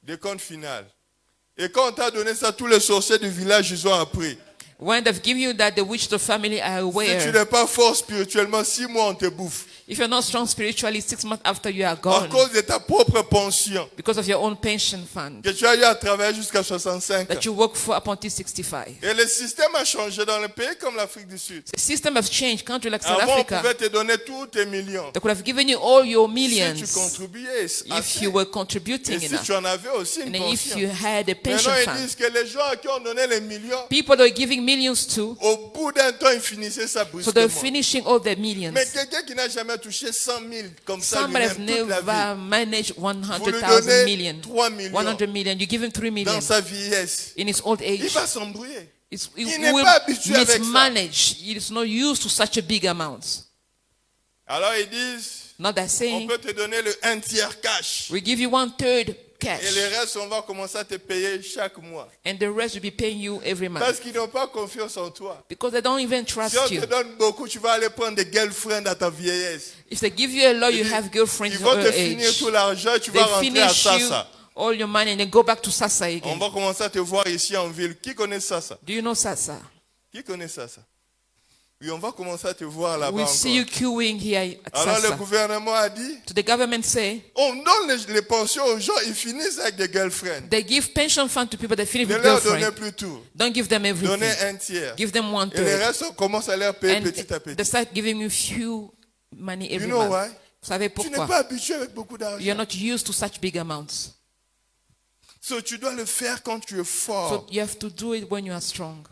Décompte final. Et quand on t'a donné ça, tous les sorciers du village, ils ont appris. When they've given you that, the which the family are Si tu aware. n'es pas fort spirituellement, 6 mois on te bouffe. If you're not strong spiritually, 6 months after you are À gone, cause de ta propre pension. because of your own pension fund Que tu as eu à travailler jusqu'à 65 ans. that you work for up until 65. Et le système a changé dans les pays comme l'Afrique du Sud. The system has changed. Country like South Avant, on Africa, pouvait te donner tous tes millions. they could have given you all your Si tu millions contribuais if assez. you were Et contributing si enough. tu en avais aussi une And if pension. you had a pension Maintenant, ils fund. disent que les gens à qui on donnait les millions, People that are giving millions to, au bout d'un temps, ils finissaient ça so they're brusquement. finishing all their millions. Mais quelqu'un qui n'a jamais touché 100 000 comme ça Somebody has lui-même toute la never vie, managed vous lui 100,000 donnez million, 3 millions 100 million. You give him 3 million dans sa vieillesse, in his old il age. va s'embrouiller. It Il n'est will pas habitué avec ça. mismanage. It is not used to such a big amount. Alors ils disent, Not that on saying, peut te donner le 1/3 cash. we give you 1/3 Et cash, le reste, on va commencer à te payer chaque mois. and the rest will be paying you every month. Parce qu'ils n'ont pas confiance en toi. Because they don't even Si trust on you. te donne beaucoup, tu vas aller prendre des girlfriends à ta vieillesse. If they give you a lot, you Ils- have girlfriends Ils in vont your te finir age. tout l'argent et tu They vas rentrer à finish you Sasa. all your money and then go back to Sasa On again. va commencer à te voir ici en ville. Qui connaît Sasa? Do you know Sasa? Qui connaît Sasa? Oui, on va commencer à te voir là-bas We see you encore. queuing here at Alors le Sasa. gouvernement a dit, So the government say, on donne les pensions aux gens, ils finissent avec des girlfriends. they give pension fund to people that finish Ne with leur donnez girlfriend. plus tout. Don't give them Donnez everything. 1/3. Give them Et le 1/3. reste, on commence à leur payer And petit à they petit. start giving you few money You every know month. why? Vous savez Tu n'es pourquoi? pas habitué avec beaucoup You're d'argent. not used to such big amounts. So, tu dois le faire quand tu es So fort. you have to do it when you are strong.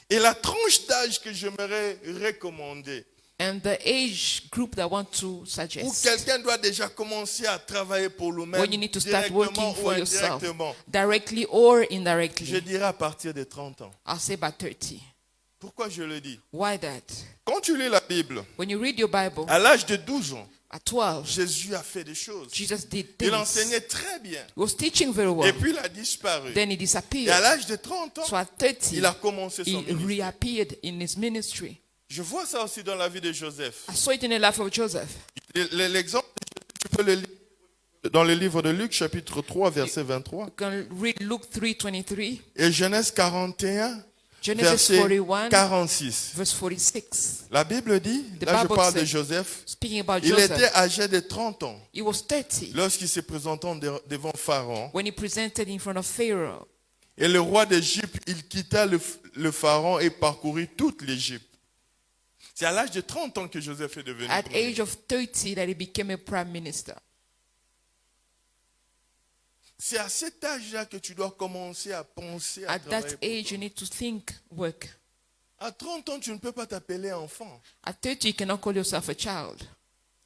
Et la tranche d'âge que j'aimerais recommander, And the age group that I want to où suggest, quelqu'un doit déjà commencer à travailler pour lui-même, when you need to start directement working ou for yourself, indirectement, directly or je indirectly, dirais à partir de 30 ans. I'll say about 30. Pourquoi je le dis? Why that? Quand tu lis la Bible, When you read your Bible, à l'âge de 12 ans, at 12, Jésus a fait des choses. Jesus did Il things. enseignait très bien. He was teaching very Et well. puis il a disparu. Then he Et à disappeared. l'âge de 30 So ans, at 30, il a commencé son he ministère. reappeared in his ministry. Je vois ça aussi dans la vie de Joseph. I saw it in the life of Joseph. L'exemple, tu peux le lire dans le livre de Luc, chapitre 3, verset 23. You can read Luke 3:23, Et Genèse 41, Genesis verset 41, 46. verse 46. La Bible dit, The là je Bible parle de says- Joseph, Speaking about il Joseph, était âgé de 30 ans he was 30 lorsqu'il se présentant devant Pharaon. when he presented in front of Pharaoh. Et le roi d'Égypte, il quitta le Pharaon et parcourut toute l'Égypte. C'est à l'âge de 30 ans que Joseph est devenu At premier. age of 30 that he became a prime minister. C'est à cet âge-là que tu dois commencer à penser à At travailler that pour age, toi. you need to think, work. À 30 ans, tu ne peux pas t'appeler enfant. At 30, you cannot call yourself a child.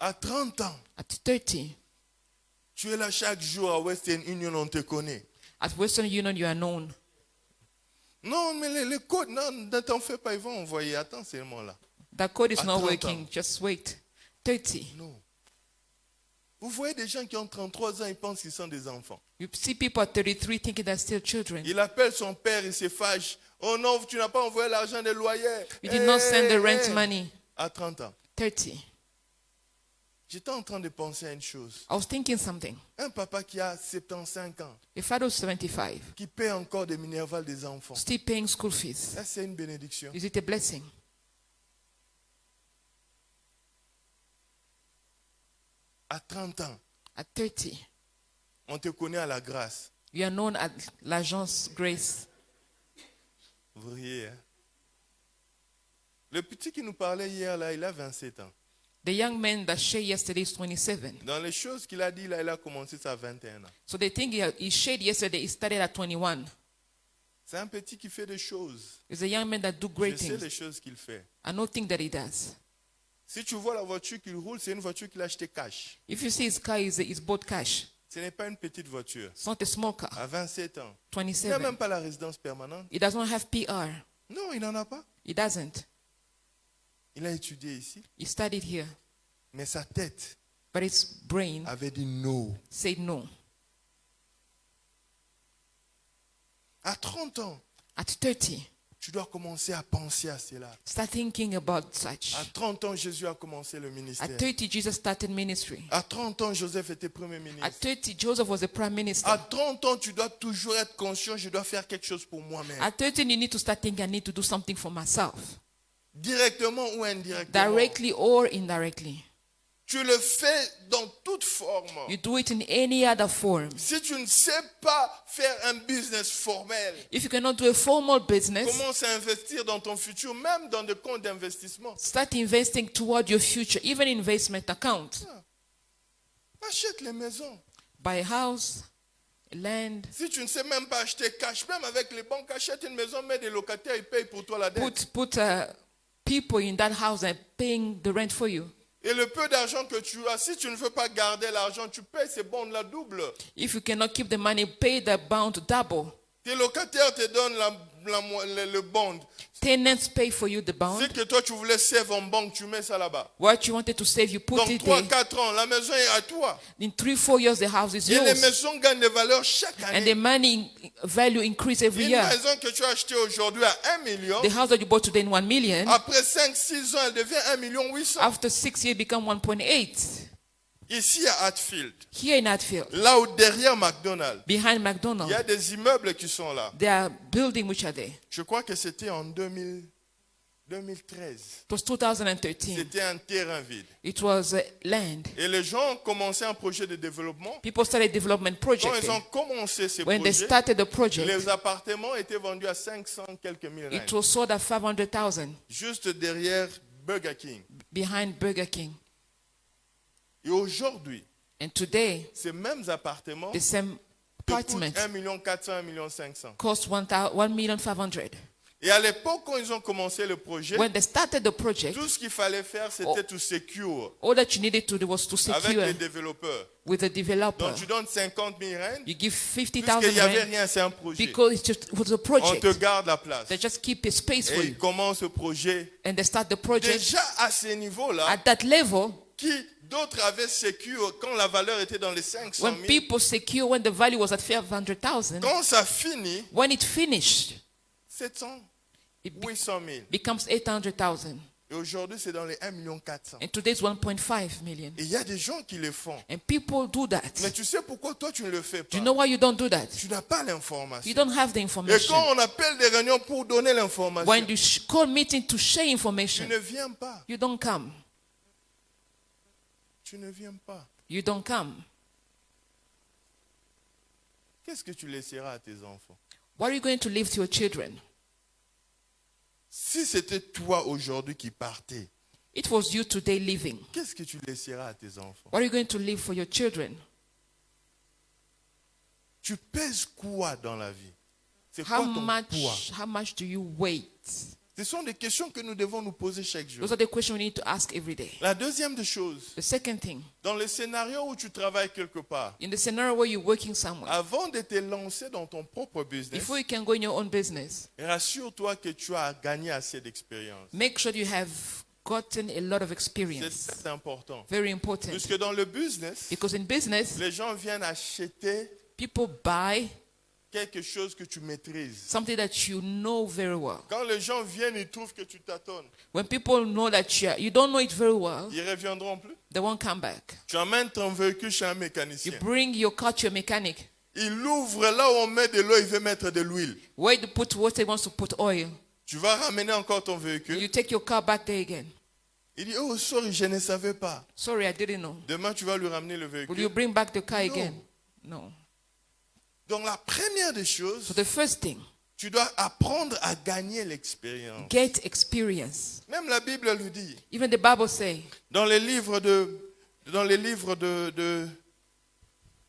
À 30 ans, At 30, tu es là chaque jour à Western Union, on te connaît. at Western Union, you are known. Non, mais les codes, non, ne t'en fais pas, ils vont envoyer. Attends seulement là. That code is At not 30 working. ans. Just wait. 30. Non. Vous voyez des gens qui ont 33 ans, ils pensent qu'ils sont des enfants. You see people at 33 thinking they're still children. Il appelle son père, il se fâche. Oh non, tu n'as pas envoyé l'argent des loyers. You did not send the rent Hey. money. À 30 ans. 30. J'étais en train de penser à une chose. I was thinking something. Un papa qui a 75 ans, A father of 75, qui paie encore des minervales des enfants. still paying school fees. Ça, c'est une bénédiction. Is it a blessing? À 30 ans, At 30, on te connaît à la grâce. you are known at l'agence Grace. Vous riez, hein? Le petit qui nous parlait hier, là, il a 27 ans. The young man that shared yesterday is 27. Dans les choses qu'il a dit, là, il a commencé ça à 21 ans. So the thing he shared yesterday, he started at 21. C'est un petit qui fait des choses. He's a young man that do Je great sais things. les choses qu'il fait. I know things that he does. Si tu vois la voiture qu'il roule, c'est une voiture qu'il a achetée cash. If you see his car, he's bought cash. Ce n'est pas une petite voiture. It's not a small car. À 27 ans. Il n'a 27. même pas la résidence permanente. He does not have PR. Non, il n'en a pas. He doesn't. Il a étudié ici. He studied here. Mais sa tête But his brain avait dit non. said no. À 30 ans, At 30, Tu dois commencer à penser à cela. Start thinking about such. À 30 ans, Jésus a commencé le ministère. At 30, Jesus started ministry. À 30 ans, Joseph était premier ministre. At 30, Joseph was the prime minister. À 30 ans, tu dois toujours être conscient, je dois faire quelque chose pour moi-même. At 30, you need to start thinking, I need to do something for myself. Directement ou indirectement. Directly or indirectly. Tu le fais dans toute forme. You do it in any other form. Si tu ne sais pas faire un business formel, If you cannot do a formal business, commence à investir dans ton futur, même dans des comptes d'investissement. start investing toward your future, even investment account. Achète les maisons. Buy a house, land, Si tu ne sais même pas acheter cash, même avec les banques, achète une maison, mets des locataires, ils payent pour toi la dette. put people in that house and paying the rent for you. Et le peu d'argent que tu as, si tu ne veux pas garder l'argent, tu payes ces bons la double. If you cannot keep the money, pay the bond double. Tes locataires te donnent le bond. Tenants pay for you the Ce bond. que toi tu voulais save en banque, tu mets ça là-bas. What you wanted to save, you put Dans it there. 3-4 ans, la maison est à toi. In 3-4 years, the house is Et les yours. maisons gagnent de valeur chaque And the année. money value increase every Une year. maison que tu as achetée aujourd'hui à 1 million, The house that you bought today in 1 million, après 5-6 ans, elle devient 1 million 800. after 6 years, become 1.8. Ici à Hatfield, Here in Hatfield, là où derrière McDonald's, behind il y McDonald's, a des immeubles qui sont là. there are buildings which are there. Je crois que c'était en 2013. It was 2013. C'était un terrain vide. It was land. Et les gens ont commencé un projet de développement. People started development Quand project ils ont there. commencé ces When they projets, started the project, les appartements étaient vendus à 500 quelques mille it rand. was sold at 500,000 Juste derrière Burger King. behind Burger King. Et aujourd'hui, And today, ces mêmes appartements the same te apartment coûtent 1 400 000, 1 500 000. cost 1,500,000. Et à l'époque, quand ils ont commencé le projet, When they started the project, tout ce qu'il fallait faire, c'était to secure all that you needed to do was to avec secure les développeurs. with the developer. Donc tu donnes 50 000 rand, You give puisqu'il 50,000 n'y avait rand rien, c'est un projet. because it was a On project. te garde la place. They just keep a space Et for ils you. commencent ce projet. And they start the project. Déjà à ce niveau-là, At that level, qui d'autres avaient secure quand la valeur était dans les 500 when 000. people secure, when the value was at 500,000, Quand ça finit, when it finished, 700, it 800 000. becomes 800,000. Et aujourd'hui, c'est dans les 1 400 000. And today's 1.5 million. Et il y a des gens qui le font. And people do that. Mais tu sais pourquoi toi, tu ne le fais Do pas? you know why you don't do that? Tu n'as pas l'information. You don't have the Et information. quand on appelle des réunions pour donner l'information, When you call meeting to share tu information, ne viens pas. you don't come. Tu ne viens pas. You don't come. Qu'est-ce que tu laisseras à tes enfants? What are you going to leave to your children? Si c'était toi aujourd'hui qui partais, It was you today living. qu'est-ce que tu laisseras à tes enfants? What are you going to leave for your children? Tu pèses quoi dans la vie? C'est How quoi ton poids? much do you weight? Ce sont des questions que nous devons nous poser chaque jour. Those are the questions we need to ask every day. La deuxième des choses, The second thing, dans le scénario où tu travailles quelque part, in the scenario where you're working somewhere, avant de te lancer dans ton propre business, before you can go in your own business, rassure-toi que tu as gagné assez d'expérience. make sure you have gotten a lot of C'est experience. très important. Very important. Puisque dans le business, Because in business, les gens viennent acheter people buy quelque chose que tu maîtrises. something that you know very well. Quand les gens viennent, ils trouvent que tu tâtonnes. When people know that you don't know it very well, Ils ne reviendront plus. they won't come back. Tu amènes ton véhicule chez un You mécanicien. bring your car to a mechanic. Il ouvre là où on met de l'eau, il veut mettre de l'huile. Where you put water, he wants to put oil. Tu vas ramener encore ton véhicule. You take your car back there again. Il dit, oh, sorry, je ne savais pas. Sorry, I didn't know. Demain, tu vas lui ramener le Will you véhicule. bring back the car No. again? No. Donc, la première des choses, So the first thing, tu dois apprendre à gagner l'expérience. get experience. Même la Bible le dit. Even the Bible say, Dans les livres de...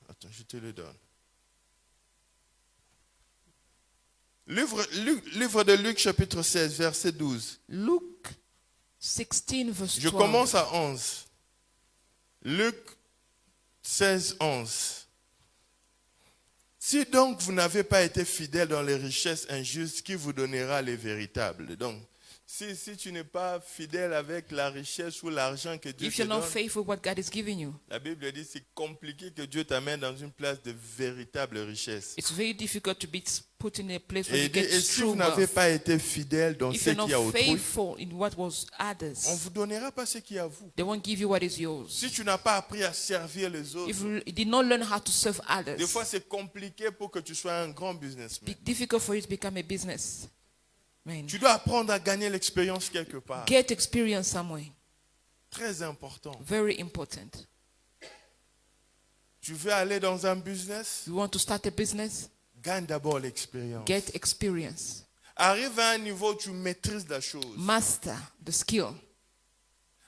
Attends, je te le donne. Livre de Luc, chapitre 16, verset 12. Luke 16 verse Je 12. commence à 11. Luc 16, 11. Si donc vous n'avez pas été fidèle dans les richesses injustes, qui vous donnera les véritables? Donc, Si tu n'es pas fidèle avec la richesse ou l'argent que Dieu If te you're not donne, faithful with what God is giving you, la Bible dit c'est compliqué que Dieu t'amène dans une place de véritable richesse. it's very difficult to be put in a place where Et, you get et si true vous n'avez wealth. pas été fidèle dans If ce you're qu'il y a not autrui, faithful in what was on ne others, vous donnera pas ce qu'il y a à vous. they won't give you what is yours. Si tu n'as pas appris à servir les autres, If you did not learn how to serve des others, fois c'est compliqué pour que tu sois un grand businessman. it's difficult for you to become a business man. Tu dois apprendre à gagner l'expérience quelque part. Get experience somewhere. Très important. Very important. Tu veux aller dans un business, You want to start a business? gagne d'abord l'expérience. Get experience. Arrive à un niveau où tu maîtrises la chose. Master the skill.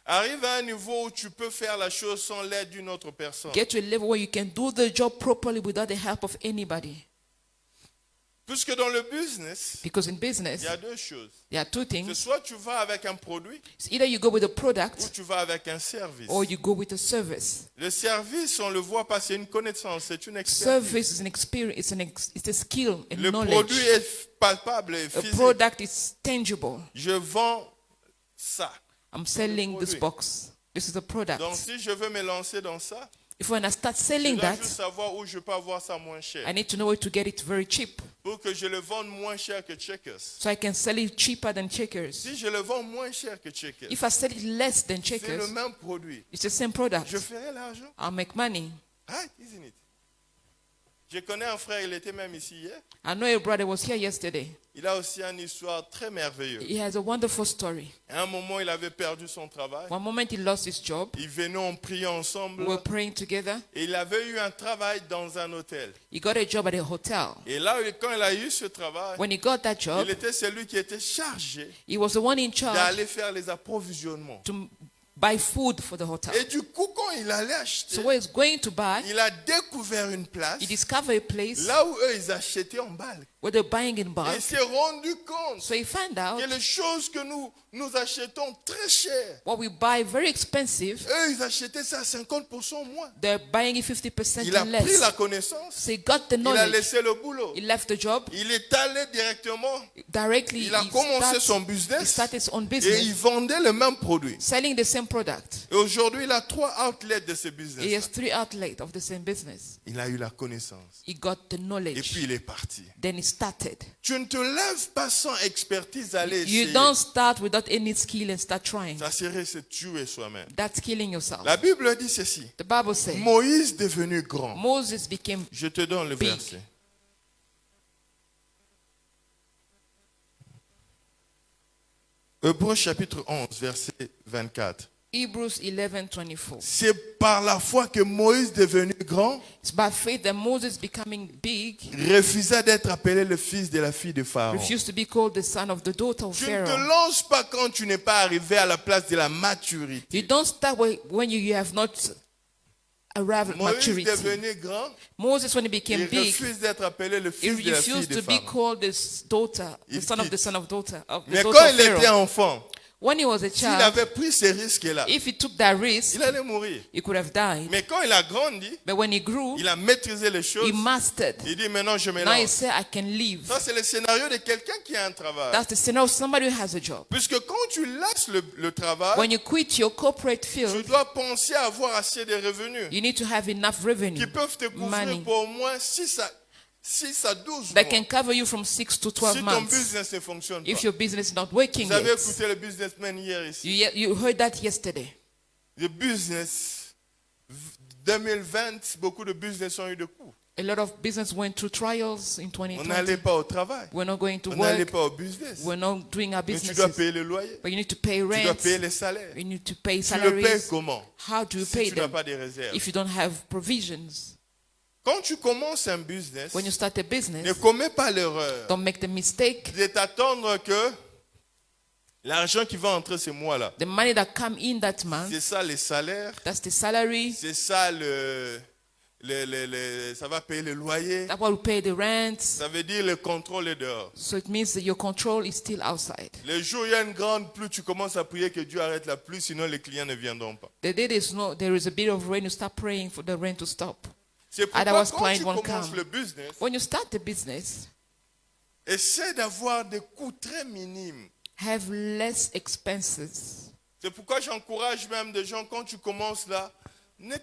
Arrive à un niveau où tu peux faire la chose sans l'aide d'une autre personne. Get to a level where you can do the job properly without the help of anybody. Puisque dans le business, Because in business, il y a deux choses. there are two C'est things. soit tu vas avec un produit It's either you go with a ou product tu vas avec un service. or you go with a service. Le service, on le voit pas, c'est une connaissance, c'est une expertise. Service is an experience, it's a skill and Le produit knowledge. est palpable et A physique. product is tangible. Je vends ça. I'm selling this produit. box. This is a product. Donc si je veux me lancer dans ça, If when I start je selling dois that, juste savoir où je peux avoir ça moins cher. I need to know where to get it very cheap. Pour que je le vende moins cher que Checkers. So I can sell it cheaper than Checkers. Si je le vends moins cher que Checkers, If I sell it less than c'est le Checkers, même produit. it's the same product. Je ferai l'argent. I'll make money. Right, isn't it? Je connais un frère, il était même ici hier. I know a brother was here yesterday. Il a aussi une histoire très merveilleuse. He has a wonderful story. À un moment, il avait perdu son travail. One moment he lost his job. Il venait, on priait ensemble. We were praying together. Et il avait eu un travail dans un hôtel. He got a job at a hotel. Et là, quand il a eu ce travail, When he got that job, il était celui qui était chargé he was the one in charge d'aller faire les approvisionnements. to buy food for the hotel. Et du coup, quand il allait acheter, So where he's going to buy, il a découvert une place he discovered a place là où eux, ils achetaient en balle. where they're buying in Et bulk. il s'est rendu compte So he found out que les choses que nous achetons très cher, what we buy very expensive, eux, ils achetaient ça à 50% moins. they're buying it 50% Il a and pris la less. connaissance, So he got the il a knowledge. laissé le boulot. He left the job Il est allé directement, directly. il a commencé son He business started his own et il business, vendait le même produit. selling the same product. Et aujourd'hui, il a 3 outlets de ce He business. has 3 outlets of the same business. Il a eu la connaissance. He got the Et knowledge. puis il est parti. Then he started. Tu ne te lèves pas sans expertise à aller You essayer. don't start without any skill and start trying. Ça serait se tuer soi-même. That's killing yourself. La Bible dit ceci. The Bible says Moïse devenu grand. Moses became Je te donne le big. verset. Hébreux chapitre 11, verset 24. Hebrews 11:24. C'est par la foi que Moïse devenu grand It's by faith that Moses becoming big refusa d'être appelé le fils de la fille de Pharaon. refused to be called the son of the daughter of Tu ne te Pharaoh. lances pas quand tu n'es pas arrivé à la place de la maturité. You don't start when you have not arrived at Moïse maturity. devenu grand, Moses, when he il became big, refuse d'être appelé le he fils de la fille refused de to be Pharaon. called the daughter, the Il son of quitte. the son of daughter of the Mais daughter quand of il était Pharaoh. enfant, When he was a s'il child, avait pris ces risques-là, if he took that risk, il allait mourir. he could have died. Mais quand il a grandi, But when he grew, il a maîtrisé les choses. he mastered. Il dit maintenant je me Now he lance. said, I can live. Ça c'est le scénario de quelqu'un qui a un travail. That's the scenario of somebody who has a job. Puisque quand tu lâches le travail, When you quit your corporate tu field, dois penser à avoir assez de revenus you need to have enough revenue qui peuvent te couvrir money pour au moins 6 à 12 that mois. can cover you from 6 to 12 Si ton months. business ne fonctionne pas. If your business is not working Vous avez yet. écouté le businessman hier ici. You heard that yesterday. Le business 2020, beaucoup de business ont eu de coups. A lot of business went through trials in On 2020. n'allait pas au travail. We're not going to On n'allait work. pas au business. We're not doing our Mais tu dois businesses. payer le loyer. But you need to pay Tu dois rent. payer les salaires. You need to pay Tu le payes salaries. comment? How do you Si pay tu n'as them pas de réserves. if you don't have provisions? Quand tu commences un business, When you start a ne business, commets pas l'erreur don't make the mistake. de t'attendre que l'argent qui va entrer ce mois-là, The money that come in that month, c'est ça les salaires, that's the salary. c'est ça ça va payer le loyer, That's what we pay the rent. ça veut dire le contrôle est dehors. So it means that your control is still outside. Le jour où il y a une grande pluie, tu commences à prier que Dieu arrête la pluie, sinon les clients ne viendront pas. The day there is a bit of rain, you start praying for the rain to stop. C'est pourquoi Otherwise, quand client tu won't commences come. le business, When you start the business, essaie d'avoir des coûts très minimes. Have less expenses. C'est pourquoi j'encourage même des gens, quand tu commences là, ne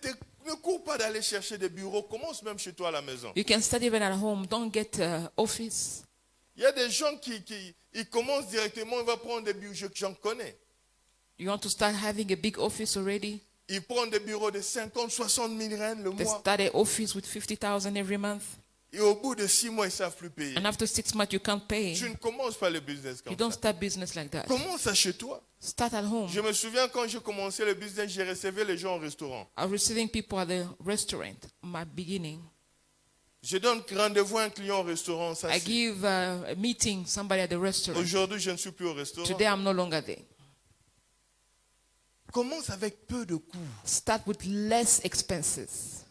cours pas d'aller chercher des bureaux, commence même chez toi à la maison. You can start even at home. Don't get an office. Il y a des gens qui ils commencent directement, ils vont prendre des bureaux, j'en connais. You want to start having a big office already? Ils prennent des bureaux de 50, 60 000 rand le They mois. start an office with 50,000 every month. Et au bout de 6 mois, ils ne savent plus payer. And after 6 months, you can't pay. Tu ne commences pas le business You comme don't ça. start business like that. Commence ça chez toi. Start at home. Je me souviens quand j'ai commencé le business, j'ai recevé les gens au restaurant. I was receiving people at the restaurant in my beginning. Je donne rendez-vous à un client au restaurant. Ça, I give a meeting somebody at the restaurant. aujourd'hui, je ne suis plus au restaurant. Today, I'm no longer there. Commence avec peu de coûts. Start with less expenses.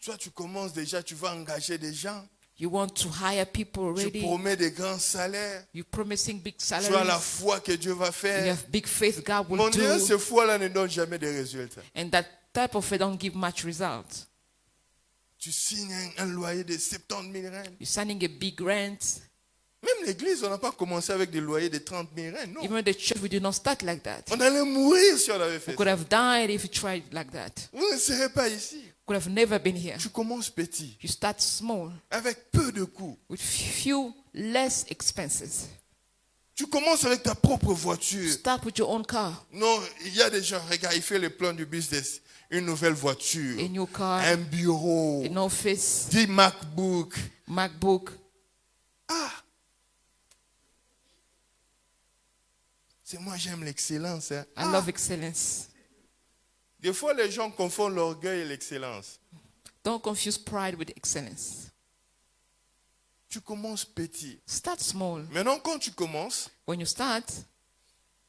Toi, tu commences déjà, tu vas engager des gens. You want to hire people Tu already. promets des grands salaires. You're promising big Tu as la salaries. foi que Dieu va You faire. have big faith God will Mon Dieu, do. ces foi-là ne donnent jamais de résultats. And that type of faith don't give much result. Tu signes un loyer de 70 000 rand. You're signing a big rent. Même l'église, on n'a pas commencé avec des loyers de 30 000 rand. Non. Even the church, we did not start like that. On allait mourir si on avait fait We could ça. have died if you tried like that. Vous ne serez pas ici. Could have never been here. Tu commences petit, You start small avec peu de coûts. with few less expenses. Tu commences avec ta propre voiture. Start with your own car, Non, il y a des gens, regarde, il fait le plan du business. Une nouvelle voiture, a new car, un bureau, an office, 10 MacBook. MacBook. Ah! C'est moi, j'aime l'excellence. Hein. I love excellence. Des fois, les gens confondent l'orgueil et l'excellence. Don't confuse pride with excellence. Tu commences petit. Start small. Maintenant, quand tu commences, When you start,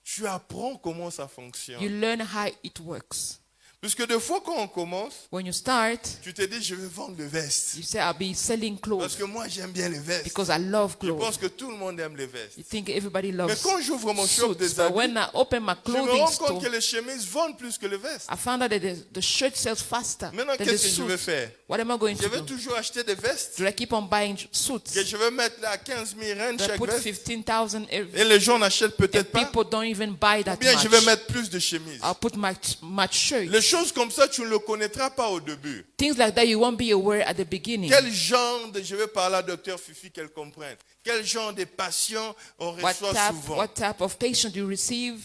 tu apprends comment ça fonctionne. you learn how it works. Puisque des fois, quand on commence, When you start, tu te dis, je vais vendre des vestes. you say, I'll be selling Parce clothes que moi, j'aime bien les vestes. because I love Je clothes. pense que tout le monde aime les vestes. You think everybody Mais loves quand j'ouvre mon shop suits. des But habits, when I open my je me clothing rends store, compte que les chemises vendent plus que les vestes. I found out that the shirt sells faster Maintenant, than the qu'est-ce que je vais suit. faire? What am I going Je to vais do? toujours acheter des vestes Do I keep on buying suits? que je vais mettre là à 15 000 rand Do I chaque put veste. 15,000 every? Et les gens n'achètent And peut-être pas. people don't even buy Ou that bien je vais much. mettre plus de chemises. I'll put much shirt. Les choses comme ça, tu ne le connaîtras pas au début. Things like that you won't be aware at the beginning. Quel genre de, je vais parler à Dr Fifi qu'elle comprenne. Quel genre de passion on reçoit souvent What type of patient you receive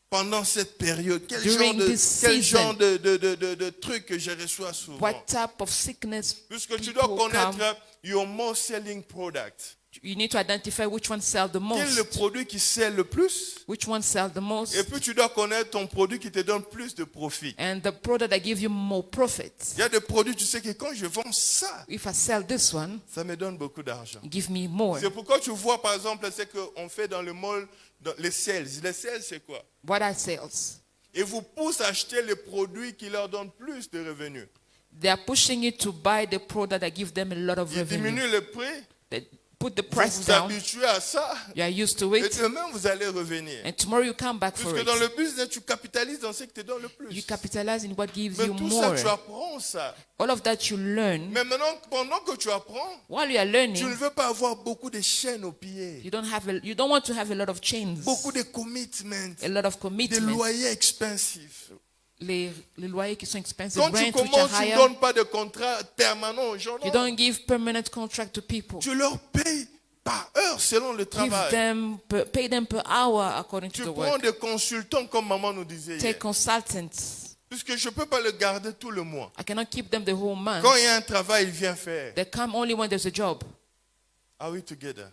pendant cette période? Quel During genre de, this quel season. genre de trucs que je reçois souvent? what type of sickness Puisque tu dois people come. connaître your most selling product. You need to identify which one sells the Quel est le most. produit qui sert le plus? Which one sells the most. Et puis tu dois connaître ton produit qui te donne plus de profit. And the product that gives you more profits. Il y a des produits, tu sais que quand je vends ça, If I sell this one, ça me donne beaucoup d'argent. give me more. C'est pourquoi tu vois par exemple ce qu'on fait dans le mall, les sales. Les sales c'est quoi? What are sales? Ils vous poussent à acheter les produits qui leur donnent plus de revenus. They are pushing you to buy the product that gives them a lot of Ils revenue. diminuent le prix, They put the vous price vous down. habituez à ça, You are used to et it. demain vous allez revenir. And tomorrow you come back for Puisque dans le it. business, tu capitalises dans ce qui te donne le You plus. capitalize in what gives Mais you tout ça, more. tu apprends ça. All of that you learn. Mais maintenant, pendant que tu apprends, While you are tu ne learning, veux pas avoir beaucoup de chaînes aux pieds, you don't want to have a lot of chains, beaucoup de commitments, a lot of des commitments. loyers expensifs. Les loyers qui sont expensive, Quand tu rent which are commences, tu ne higher. donnes pas de contrat permanent aux gens. You non. don't give permanent contract to people. Tu leur payes par heure selon le travail. Pay them per hour according Tu to the prends work. des consultants comme maman nous disait Take hier. consultants. Puisque je ne peux pas le garder tout le mois. I cannot keep them the whole month. Quand il y a un travail, il vient faire. They come only when there's a job. Are we together?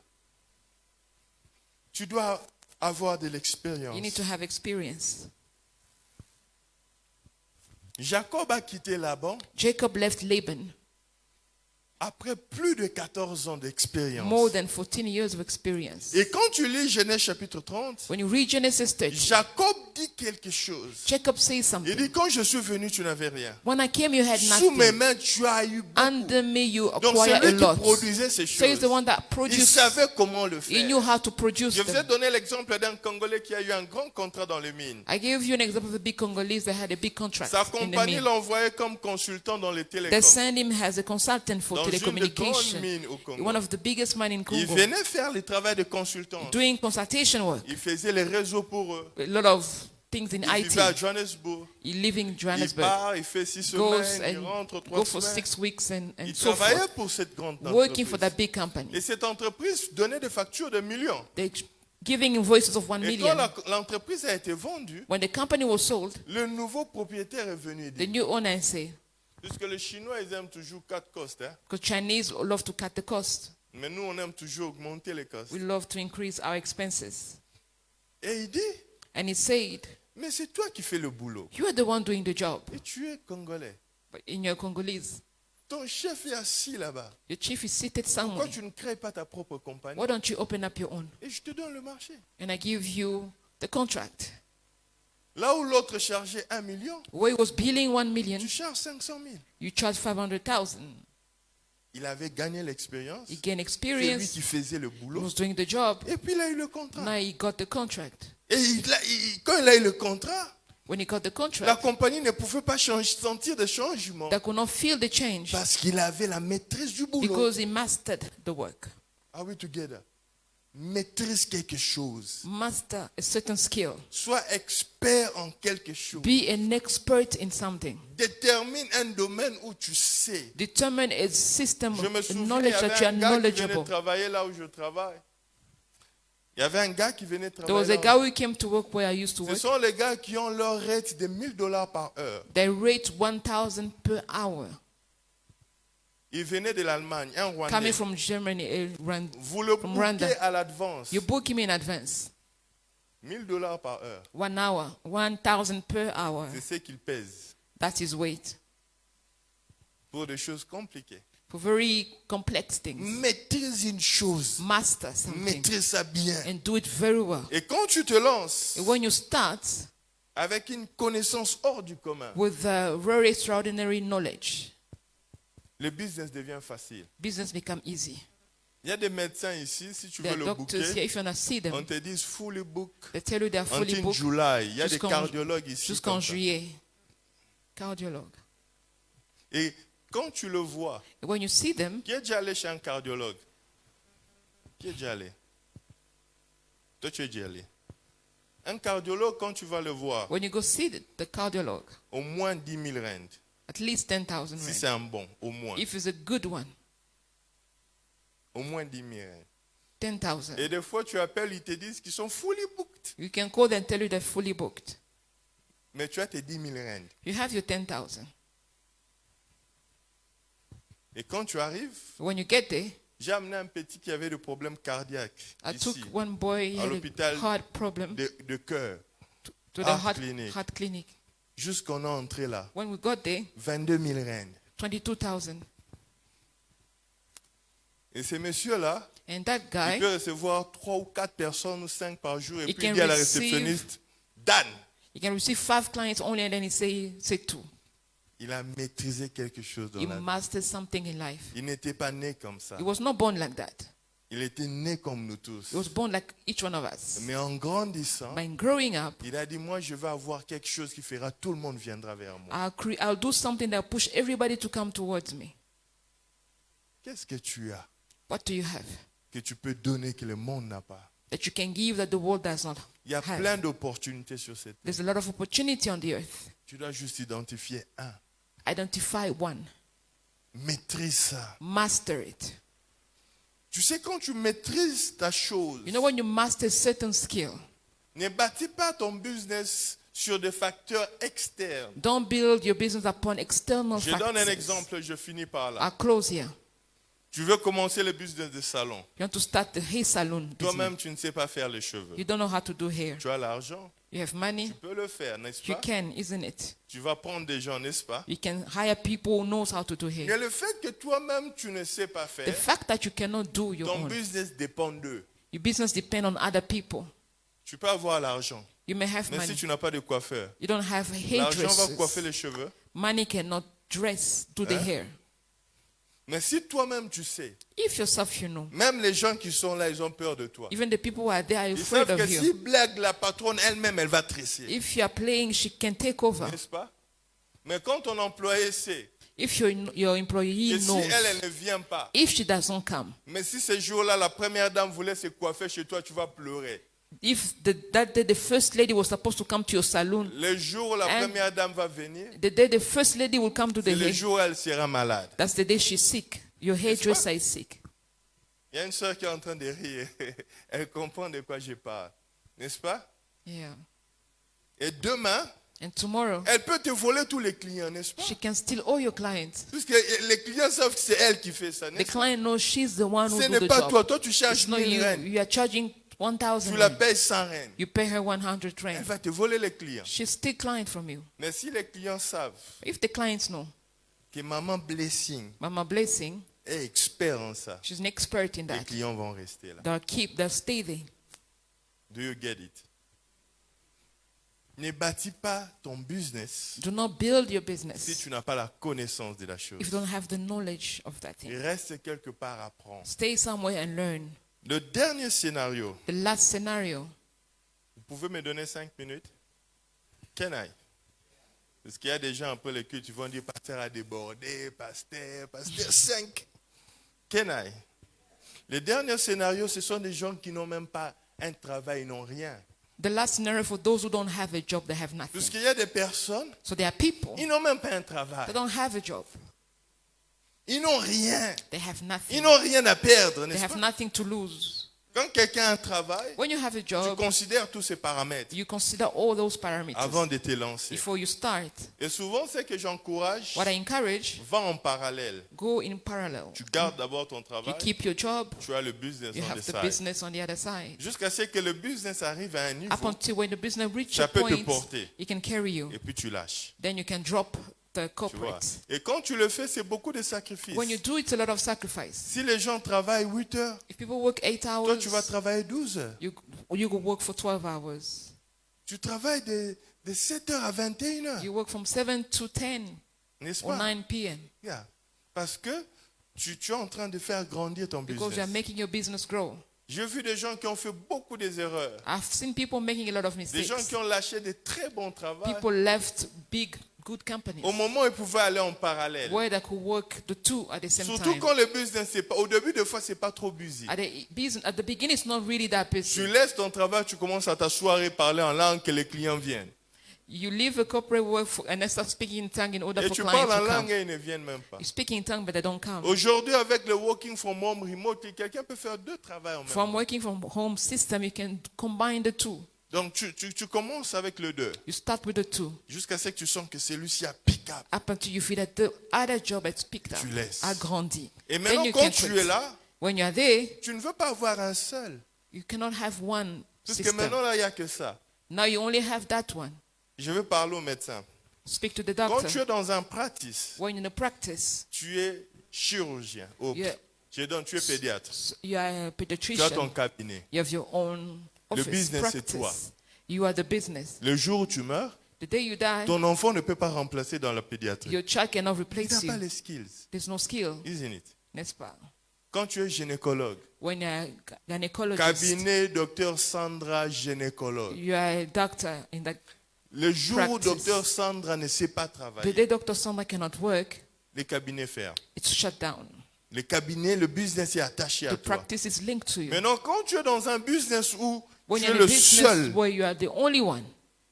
Tu dois avoir de l'expérience. You need to have experience. Jacob a quitté Laban Jacob left Laban après plus de 14 ans d'expérience. more than 14 years of experience. Et quand tu lis Genèse chapitre 30, When you read Genesis 30, Jacob dit quelque chose. Jacob says Il something. dit, quand je suis venu, tu n'avais rien. When I came, you had Sous mes nothing. mains, tu as eu beaucoup. Under me, you Donc acquired a celui qui lot. produisait ces So he's choses, the one that il produced. savait comment le He knew faire. how to produce Je vous ai them. donné l'exemple d'un Congolais qui a eu un grand contrat dans les mines. I gave you an example of a big Congolese that had a big contract Sa in the compagnie mine. l'envoyait comme consultant dans les They télécoms. sent him as a consultant for Dans une des grandes telecommunication. mines au Congo. One of the biggest mine in Il Congo. venait faire le travail de consultant. Doing consultation work. Il faisait les réseaux pour eux. A lot of things in Il vivait à IT. Johannesburg. He live in Il Johannesburg. part, il fait 6 Goes semaines, il rentre and 3 go for semaines. 6 weeks and Il so travaillait forth. pour cette grande Working for that entreprise. big company. Et cette entreprise donnait des factures de millions. They giving invoices of 1 Et quand million. l'entreprise a été vendue, When the company was sold, le nouveau propriétaire est venu et the dit, new owner say, puisque les Chinois, ils aiment toujours 4 costes, hein, because Chinese love to cut the cost. mais nous, on aime toujours augmenter les costes. We love to increase our expenses. Et il dit, And he said, mais c'est toi qui fais le boulot. you are the one doing the job. Et tu es Congolais. But in your Congolese, Ton chef est assis là-bas. your chief is seated Pourquoi somewhere. tu ne crées pas ta propre compagnie? Why don't you open up your own? Et je te donne le marché. And I give you the contract. Là où l'autre chargeait 1 million, Where he was billing 1 million, tu charges 500 000. you charge 500,000. Il avait gagné l'expérience. He gained C'est lui experience. qui faisait le He boulot. was doing the job. Et puis il a eu le contrat. Now he got the contract. Et quand il a eu le contrat, When he got the la contract, compagnie ne pouvait pas sentir de changement. they could not feel the change Parce qu'il avait la maîtrise du boulot. because he mastered the work. Are we together? Maîtrise quelque chose. Master a certain skill. Sois expert en quelque chose. Be an expert in something. Détermine un domaine où tu sais. Determine a system Je me of souviens, il y knowledge that you avait are un gars qui venait knowledgeable. travailler là où je travaille. Il y avait un gars qui venait There was travailler a là guy who came to work where I used to Ce work. sont les gars qui ont leur rate de $1000 par heure. They rate 1,000 per hour. Il venait de l'Allemagne, un Rwandais. Coming from Germany, Vous le from bouquez Rwanda. à l'avance. You book him in advance. $1000 par heure. 1 hour, 1,000 per hour. C'est ce qu'il pèse That's his weight. pour des choses compliquées. For very complex things. Maîtrise une chose. Master something Maîtrise ça bien. and do it very well. Et quand tu te lances And when you start avec une connaissance hors du commun, with very extraordinary knowledge, le business devient facile. business become easy. Il y a des médecins ici, si tu There veux are le doctors here, booker, if you want to see on them, te dit fully book they tell you they are fully until booked July. Il y a des jusqu'en- cardiologues ici. jusqu'en comme ça. juillet. Cardiologue. Et quand tu le vois, And when you see them, qui est déjà allé chez un cardiologue? Qui est déjà allé? Toi, tu es déjà allé. Un cardiologue, quand tu vas le voir, when you go see the cardiologue, au moins 10 000 rand. at least 10,000 Si rand. c'est un bon, au moins. If it's a good one, Au moins 10 000 rand. 10,000. Et des fois, tu appelles, ils te disent qu'ils sont fully booked. You can call them and tell you they're fully booked. Mais tu as tes 10 000 rand. You have your 10,000. Et quand tu arrives, When you get there, j'ai amené un petit qui avait des problèmes cardiaques I ici, took one boy, he à had l'hôpital a heart problem, de cœur. to the heart clinic. heart clinic. Jusqu'on est entré là. When we got there, 22 000 rand. 22,000. Et ce monsieur-là, And that il guy, peut recevoir 3 ou 4 personnes ou 5 par jour et He puis il can dit à la receive- réceptionniste, Dan, he can receive 5 clients only and then he say 2. il a maîtrisé quelque chose dans He la vie. mastered something in life. Il n'était pas né comme ça. He was not born like that. Il était né comme nous tous. He was born like each one of us. Mais en grandissant, By growing up, il a dit, moi je vais avoir quelque chose qui fera, tout le monde viendra vers moi. I'll do something that will push everybody to come towards me. Qu'est-ce que tu as What do you have que tu peux donner que le monde n'a pas? that you can give that the world does not Il y a have? plein d'opportunités sur cette terre. There's a lot of opportunity on the earth. Tu dois juste identifier un. Identify one. Maîtrise ça. Master it. Tu sais, quand tu maîtrises ta chose, You know, when you master certain skill, ne bâtis pas ton business sur des facteurs externes. don't build your business upon external Je donne un factors. exemple, je finis par là. I'll close here. Tu veux commencer le business de salon. You want to start the hair salon business. Toi-même, tu ne sais pas faire les cheveux. You don't know how to do hair. Tu as l'argent, You have money. tu peux le faire, n'est-ce You pas? can, isn't it? Tu vas prendre des gens, n'est-ce pas? You can hire people who knows how to do Mais hair. le fait que toi-même, tu ne sais pas The faire, fact that you cannot do your ton own, business dépend d'eux. your business depends on other people. Tu peux avoir l'argent, You may have Mais si money. tu n'as pas de coiffeur, You don't have l'argent va coiffer hairdressers. les cheveux. Money cannot do the hair. Mais si toi-même tu sais, If yourself you know, même les gens qui sont là, ils ont peur de toi. even the people who are there are Ils afraid savent que of si you. blague la patronne elle-même, elle va tresser. If you are playing, she can take over. N'est-ce pas? Mais quand ton employé sait If your employee que si knows, elle ne vient pas, if she doesn't come, mais si ce jour-là, la première dame voulait se coiffer chez toi, tu vas pleurer. if that day the first lady was supposed to come to your salon, Le jour où la And- première dame va venir, the day the first lady will come to the c'est le hair, jour où elle sera malade. that's the day she's sick. Your hairdresser is sick. Il y a une soeur qui est en train de rire. Elle comprend de quoi je parle. N'est-ce pas? Yeah. Et demain, And tomorrow, elle peut te voler tous les clients, n'est-ce pas? she can steal all your clients. Puisque les clients savent que c'est elle qui fait ça, The n'est-ce pas? client knows she's the one who Ce do n'est the pas job. toi. Toi, tu charges It's not 1000 you. rennes. You are charging 1,000 Tu la rand. payes 100 rennes. You pay her 100 Elle rand. va te voler les clients. She steal client from you. Mais si les clients savent If the clients know, que Maman Blessing Mama Blessing, est expert en ça, she's an expert in les that. clients vont rester là. They'll stay there. Do you get it? Ne bâtis pas ton business Do not build your si business tu n'as pas la connaissance de la chose. if you don't have the knowledge of that Il thing. reste quelque part à apprendre. Stay somewhere and learn. Le dernier scénario, The last scenario. vous pouvez me donner 5 minutes? Can I? Parce qu'il y a des gens après le culte, ils vont dire pasteur a débordé, pasteur 5. Can I? Le dernier scénario, ce sont des gens qui n'ont même pas un travail, ils n'ont rien. The last scenario for those who don't have a job, they have nothing. Puisqu'il y a des personnes, So there are people ils n'ont même pas un travail. that don't have a job. Ils n'ont rien. They have Ils nothing. n'ont rien à perdre, They n'est-ce have pas? nothing to lose. Quand quelqu'un a un travail, When you have a tu job, considères tous ces paramètres you consider all those parameters avant de te lancer. before you start. Et souvent, c'est que j'encourage, What I encourage, va en parallèle. go in parallel. Tu gardes d'abord ton You travail, keep your job, tu as le business you on the have the side. business on the other side. Jusqu'à ce que le business arrive à un Up niveau, until when the business reaches ça a peut te point, porter. it can carry you. Et puis tu lâches. Then you can drop the Tu vois. corporate. Et quand tu le fais, c'est beaucoup de sacrifices. When you do, it's a lot of sacrifice. Si les gens travaillent 8 heures, If people work 8 toi tu vas hours, travailler 12 heures. you go work for 12 hours. Tu travailles de 7 heures à 21 heures. You work from 7 to 10 N'est-ce or pas? 9 p.m. Yeah. Parce que tu es en train de faire grandir ton because you are business. making your business grow. J'ai vu des gens qui ont fait beaucoup des erreurs. I've seen people making a lot of Des mistakes. gens qui ont lâché de très bons travaux. People left big, good companies Au moment où ils pouvaient aller en parallèle. where they could work the two at the same Surtout time. quand le business, c'est pas, au début des fois, c'est pas trop busy. At the beginning, it's not really that Tu busy. laisses ton travail, tu commences à t'asseoir et parler en langue que les clients viennent. You leave a corporate work and then start speaking in tongue in order Et for tu clients parles en to langue come. et ils ne viennent même pas. You speak in tongue, but they don't come. Aujourd'hui, avec le working from home remote, quelqu'un peut faire 2 travails en même From temps. working from home system, you can combine the two. Donc, tu commences avec le 2 You start with the two jusqu'à ce que tu sens que celui-ci a pick up. up until you feel that the other job has picked up, Tu laisses. a grandi. Et Then maintenant, you quand can tu quit. es là, When you are there, tu ne veux pas avoir un seul. you cannot have one Parce que system. maintenant, là, il n'y a que ça. Now you only have that one. Je vais parler au médecin. Speak to the Quand tu doctor. es dans un practice, When in a practice, tu es chirurgien. Oh, Yeah. tu es pédiatre. you are a Tu as ton pediatrician. cabinet. You have your own Le office business, c'est toi. practice. You are the business. Le jour où tu meurs, The day you die, ton enfant ne peut pas remplacer dans la pédiatrie. your child cannot Il replace n'a pas you. les skills, There's no skill. isn't it? N'est-ce pas? Quand tu es gynécologue, When you're a gynecologist, cabinet docteur Sandra gynécologue. you are a doctor in that. Le jour où Practice. docteur Sandra ne sait pas The travailler, day Dr. Sandra cannot work, les cabinets ferment. it's shut down. Le cabinet, le business est attaché à The toi. practice is linked to you. Maintenant, quand tu es dans un business où When tu you're es in a le business seul, where you are the only one,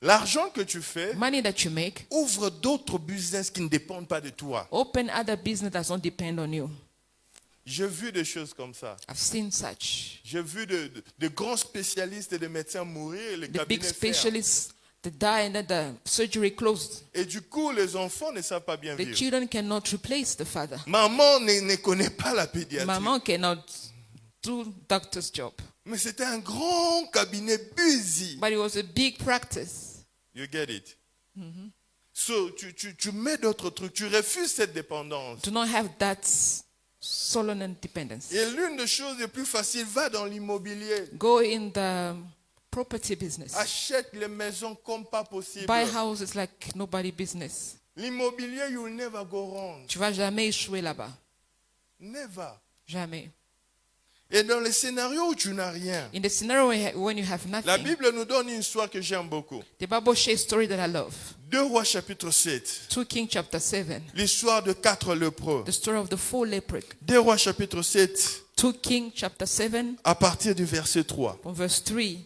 l'argent que tu fais money that you make, ouvre d'autres business qui ne dépendent pas de toi. open other business that don't depend on you. J'ai vu des choses comme ça. I've seen such. J'ai vu de grands spécialistes et de médecins mourir et les The big cabinets ferment. specialists that die and then the surgery closed. Et du coup, les enfants ne savent pas bien The vivre. children cannot replace the father. Maman ne connaît pas la pédiatrie. Maman cannot do doctor's job. Mais c'était un grand cabinet busy. But it was a big practice. You get it? So, tu mets d'autres trucs. Tu refuses cette dépendance. Do not have that solemn independence. Et l'une des choses les plus faciles, va dans l'immobilier. Go in the Property business. Achète les maisons comme pas possible. Buy houses like nobody business. L'immobilier, you will never go wrong. Tu vas jamais échouer là-bas. Never. Jamais. Et dans les scénarios où tu n'as rien, In the scenario when you have la nothing, Bible nous donne une histoire que j'aime beaucoup. the Bible shares a story that I love. 2 Rois chapitre 7. 2 Kings chapter 7. L'histoire de 4 lépreux. The story of the 4 lepers. 2 Rois chapitre 7. 2 Kings chapter 7 À partir du verset 3. from verse 3.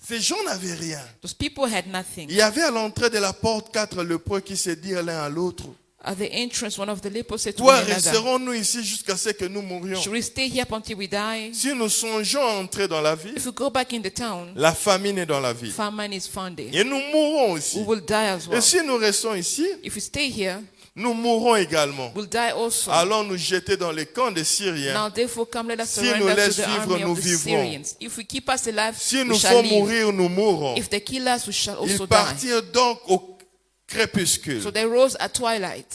Ces gens n'avaient rien. Those people had nothing. Il y avait à l'entrée de la porte 4 lépreux qui se dirent l'un à l'autre. At the entrance, one of the lepers said to Toi, one another, resterons-nous ici jusqu'à ce que nous mourions. should we stay here up until we die? Si nous songeons à entrer dans la ville, If we go back in the town, la famine est dans la ville. famine is found there. Et nous mourrons aussi. We will die as Et well. si nous restons ici, If we stay here, nous mourrons également. we'll die also. Allons nous jeter dans les camps des Syriens. Now therefore come, let us Si nous surrender laisse to the vivre, army nous of the vivrons. Syrians. If we keep us alive, Si we nous shall faut live. mourir, nous mourrons. If they kill us, we shall also Ils die. partirent donc au crépuscule. So they rose at twilight.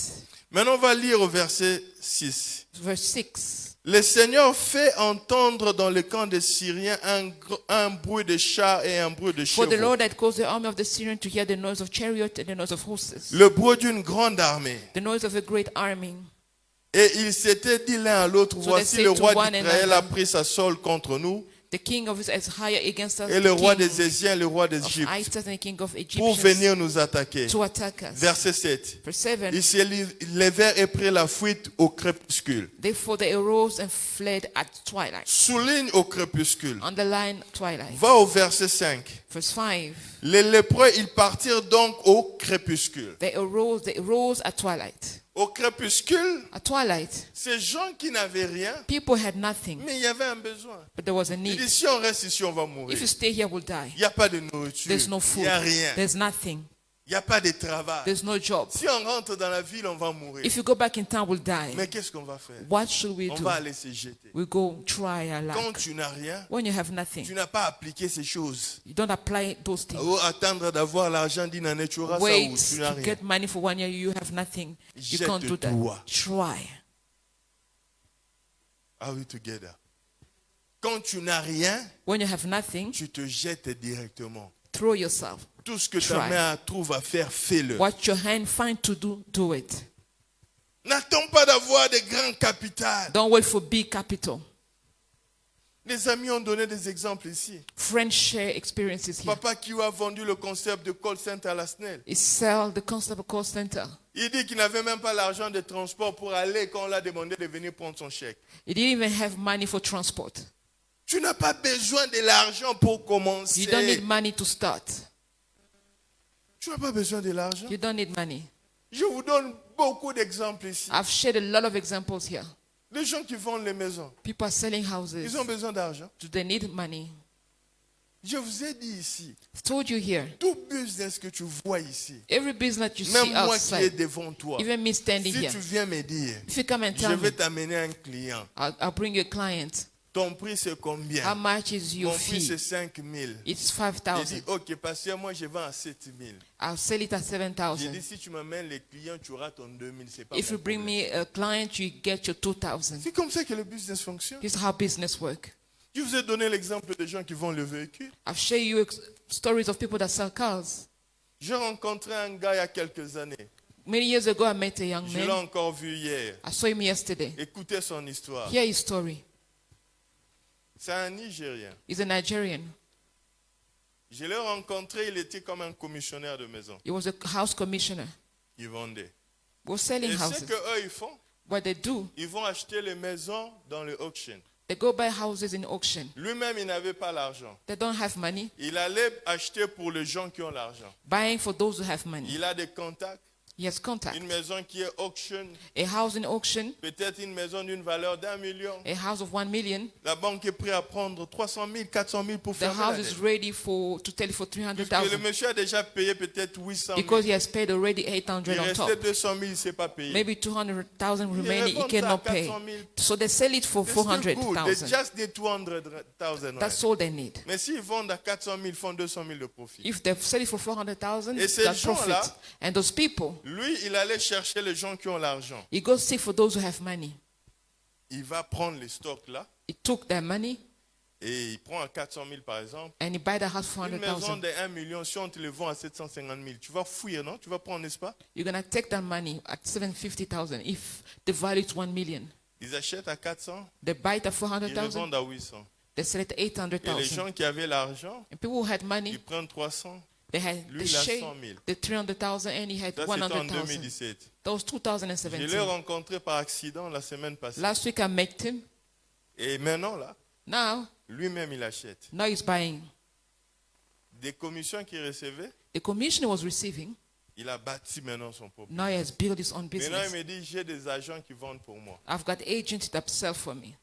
Maintenant, on va lire au verset 6. Verse 6. Le Seigneur fait entendre dans le camp des Syriens un bruit de chars et un bruit de For the chevaux. Lord had caused the army of the Syrians to hear the noise of chariot and the noise of horses, Le bruit d'une grande armée. the noise of a great army. Et ils s'étaient dit l'un à l'autre, So voici they le said to roi one d'Israël another, a pris sa solde contre nous, The king of Israel is higher against us, et le roi the des king Éziens, le roi of d'Égypte, Isis and the king of pour Egypt venir nous attaquer. to attack us. Verset 7. Verse 7. Ils se levèrent et prirent la fuite au crépuscule. Therefore they arose and fled at twilight. Souligne au crépuscule. Underline twilight. Va au verset 5. Verse 5. Les lépreux, ils partirent donc au crépuscule. They arose at twilight. Au crépuscule, At twilight, ces gens qui n'avaient rien, people had nothing, mais il y avait un besoin. but there was a Il need. dit, si on reste ici, on va mourir. If you stay here, we'll die. Il n'y a pas de nourriture. There's no Il food. n'y a rien. There's nothing. Il n'y a pas de travail. There's no job. Si on rentre dans la ville, on va mourir. If you go back in town, we'll die. Mais qu'est-ce qu'on va faire? What should we On do? va aller se jeter. We go try our Quand luck. tu n'as rien, When you have nothing, tu n'as pas appliqué ces choses. you don't apply those things. Ou attendre d'avoir l'argent d'une année, tu auras ça Wait ou tu n'as to rien. get money for 1 year, you have nothing. You can't do that. Jette-toi. Try. Are we together? Quand tu n'as rien, When you have nothing, tu te jettes directement. throw yourself. Tout ce que ta Try. main trouve à faire, fais-le. What your hand find to do it. N'attends pas d'avoir des grands capitales. Don't wait for big capital. Les amis ont donné des exemples ici. Friends share experiences here. Papa qui a vendu le concept de call center à la SNEL. He sell the concept of call center. Il dit qu'il n'avait même pas l'argent de transport pour aller quand on l'a demandé de venir prendre son chèque. He didn't even have money for transport. Tu n'as pas besoin de l'argent pour commencer. You don't need money to start. Tu n'as pas besoin de l'argent. You don't need money. Je vous donne beaucoup d'exemples ici. I've shared a lot of examples here. Les gens qui vendent les maisons, People are selling houses. ils ont besoin d'argent. Do they need money? Je vous ai dit ici, I've told you here. tout business que tu vois ici, Every business you même see moi qui est outside, devant toi, even me standing si here, tu viens me dire, if you come and je tell vais me, t'amener un client, I'll bring you a client. ton prix c'est How combien? much is your Mon prix c'est fee? 5 000. It's J'ai dit, 5,000. ok, parce que moi je vends à 7 000. I'll sell it at J'ai 7,000. dit, si tu m'amènes les clients, tu auras ton 2 000. C'est pas If mon you bring problème. me a client, you get your 2,000. C'est comme ça que le business fonctionne. This is how business work. Je vous ai donné l'exemple des gens qui vendent le véhicule. I've shared you stories of people that sell cars. J'ai rencontré un gars il y a quelques années. Many years ago, I met a young Je l'ai man. encore vu hier. I saw him yesterday. Écoutez son histoire. Hear his story. C'est un Nigérien. He's a Nigerian. Je l'ai rencontré, il était comme un commissionnaire de maison. He was a house commissioner. Il vendait. He was selling Et ce houses. qu'eux ils font, What they do, ils vont acheter les maisons dans le auction. they go buy houses in auction. Lui-même, il n'avait pas l'argent. They don't have money. Il allait acheter pour les gens qui ont l'argent. Buying for those who have money. Il a des contacts. He has contact. Une maison qui est auction, A house in auction, peut-être une maison d'une valeur d'1 million. a house of 1 million. La banque est prête à prendre 300 000, 400 000 pour The faire la house is dette. ready to tell you for Puisque le 300,000 monsieur a déjà payé peut-être 800 000. because he has paid already Il 800 on restait top. 200 000, il ne s'est pas payé. Maybe 200,000 Il remaining, he revend ça à cannot pay. 400 000. So they sell it for It's still good. They 400,000. just need 200,000. That's all they need. Mais s'ils vendent à 400 000, ils font 200 000 de profit. If they sell it for 400,000, Et ces that's profit. gens-là, And those people, Lui, il allait chercher les gens qui ont l'argent. he goes seek for those who have money. Il va prendre les stocks là He took their money et il prend à 400 000 par exemple, and you buy the house for une maison 100,000, de 1 million, si on te le vend à 750 000, tu vas fouiller, non? Tu vas prendre, n'est-ce pas? you're going to take that money at 750,000 if the value is 1 million. Ils achètent à 400, They buy it at ils le 400,000, vendent à 800. they sell it at Et les 800,000. gens qui avaient l'argent, And people who had money, ils prennent 300. they had Lui, the il a share 100 000. the 300,000 and he had Ça, c'était en 100,000. 2017. That was Je l'ai 2017. rencontré par accident la semaine passée. Last week I met him. Et maintenant, là, Now lui-même, il achète. he's buying. Des commissions qu'il recevait, The commission he was receiving, il a bâti maintenant son propre. now he has built his own Maintenant, il business. me dit, j'ai des agents qui vendent pour moi. I've got agents that sell for me.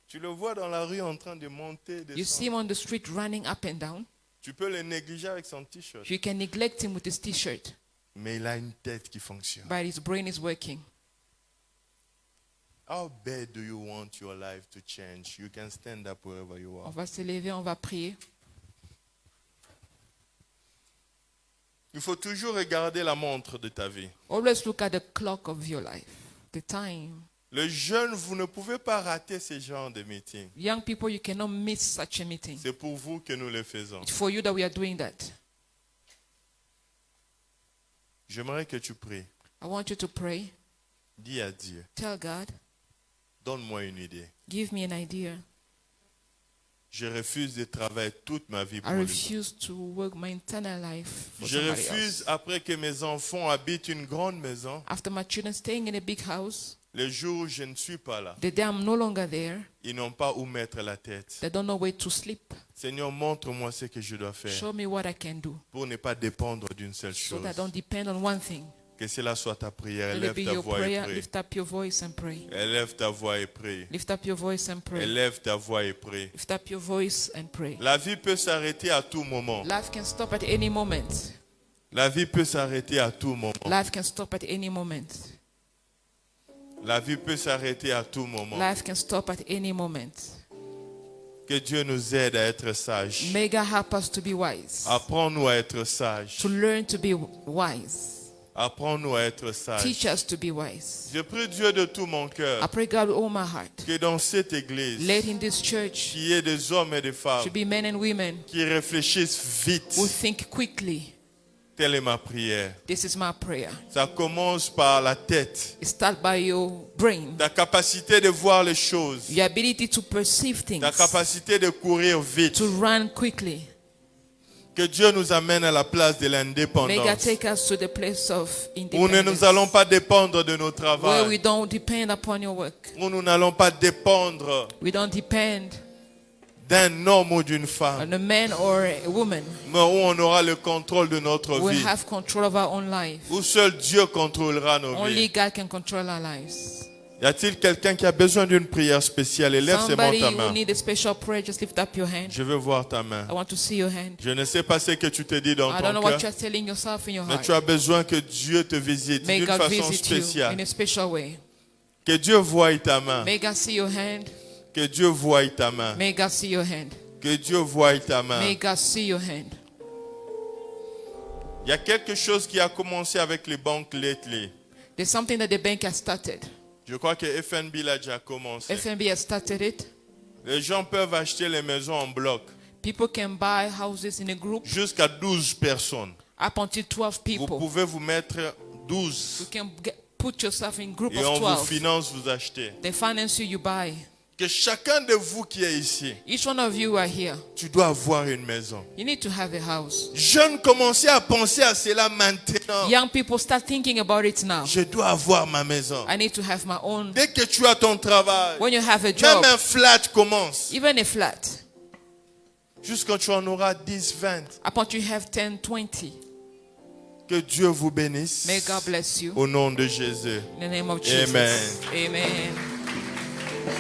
Tu le vois dans la rue en train de monter, You see him descendre. on the street running up and down. Tu peux le négliger avec son t-shirt. You can neglect him with his t-shirt, Mais il a une tête qui fonctionne. but his brain is working. How bad do you want your life to change? You can stand up wherever you On are. va se lever, on va prier. Il faut toujours regarder la montre de ta vie. Always look at the clock of your life, the time. Les jeunes, vous ne pouvez pas rater ce genre de meeting. Young people, you cannot miss such a meeting. C'est pour vous que nous le faisons. It's for you that we are doing that. J'aimerais que tu pries. I want you to pray. Dis à Dieu, Tell God, donne-moi une idée. give me an idea. Je refuse de travailler toute ma vie pour I lui. refuse to work my entire life for Je somebody refuse, else. après que mes enfants habitent une grande maison, After my children staying in a big house, le jour où je ne suis pas là, the day I'm no longer there, ils n'ont pas où mettre la tête. they don't know where to sleep. Seigneur, montre-moi ce que je dois faire Show me what I can do pour ne pas dépendre d'une seule so chose. that I don't depend on one thing. Que cela soit ta prière. Let it be Élève ta your voix et prayer. prie. Lift up your voice and pray. Élève ta voix et prie. Lift up your voice and pray. Élève ta voix et prie. Lift up your voice and pray. La vie peut s'arrêter à tout moment. Life can stop at any moment. La vie peut s'arrêter à tout moment. Life can stop at any moment. La vie peut s'arrêter à tout moment. Life can stop at any moment. Que Dieu nous aide à être sages. May God help us to be wise. Apprends-nous à être sages. To learn to be wise. Apprends-nous à être sages. Teach us to be wise. Je prie Dieu de tout mon I cœur pray God with all my heart. que dans cette église, Let in this church qu'il y ait des hommes et des femmes should be men and women qui réfléchissent vite. who think quickly. Telle est ma prière. This is my prayer. Ça commence par la tête. It starts by your brain. Ta capacité de voir les choses. Your ability to perceive things. Ta capacité de courir vite. To run quickly. Que Dieu nous amène à la place de May God l'indépendance. take us to the place of Où nous independence. n'allons pas dépendre de nos Where we travails. don't depend upon your work. Où nous n'allons pas dépendre We don't depend d'un homme ou d'une femme. on a man or a woman. Mais où on aura le contrôle de notre We vie. have control of our own life. Où seul Dieu contrôlera nos Only vies. God can control our lives. Y a-t-il quelqu'un qui a besoin d'une prière spéciale? Élève seulement Somebody ta who main. need a special prayer, just lift up your hand. Je veux voir ta main. I want to see your hand. Je ne sais pas ce que tu te dis dans I don't know ton what cœur, you're telling yourself in your mais heart. tu as besoin que Dieu te visite May d'une God façon visit you in spéciale. a special way. Que Dieu voie ta main. May God see your hand. Que Dieu voie ta main. May God see your hand. Que Dieu voie ta main. May God see your hand. Il y a quelque chose qui a commencé avec les banques lately. There's something that the bank has started. Je crois que FNB l'a déjà commencé. FNB has started it. Les gens peuvent acheter les maisons en bloc. People can buy houses in a group. Jusqu'à 12 personnes. Up until 12 Vous people. pouvez vous mettre You 12 can put yourself in a group et of on vous 12. finance, vous achetez. They finance you, you buy. Que chacun de vous qui est ici, Each one of you are here. tu dois avoir une maison. You need to have a house. Jeunes, commencez à penser à cela maintenant. Young people start thinking about it now. Je dois avoir ma maison. I need to have my own. Dès que tu as ton travail, When you have a même job, un flat commence. even a flat, Jusqu'à tu en auras 10, 20. up until you have 10, 20. Que Dieu vous bénisse. May God bless you. Au nom de Jésus. In the name of Jesus. Amen. Amen.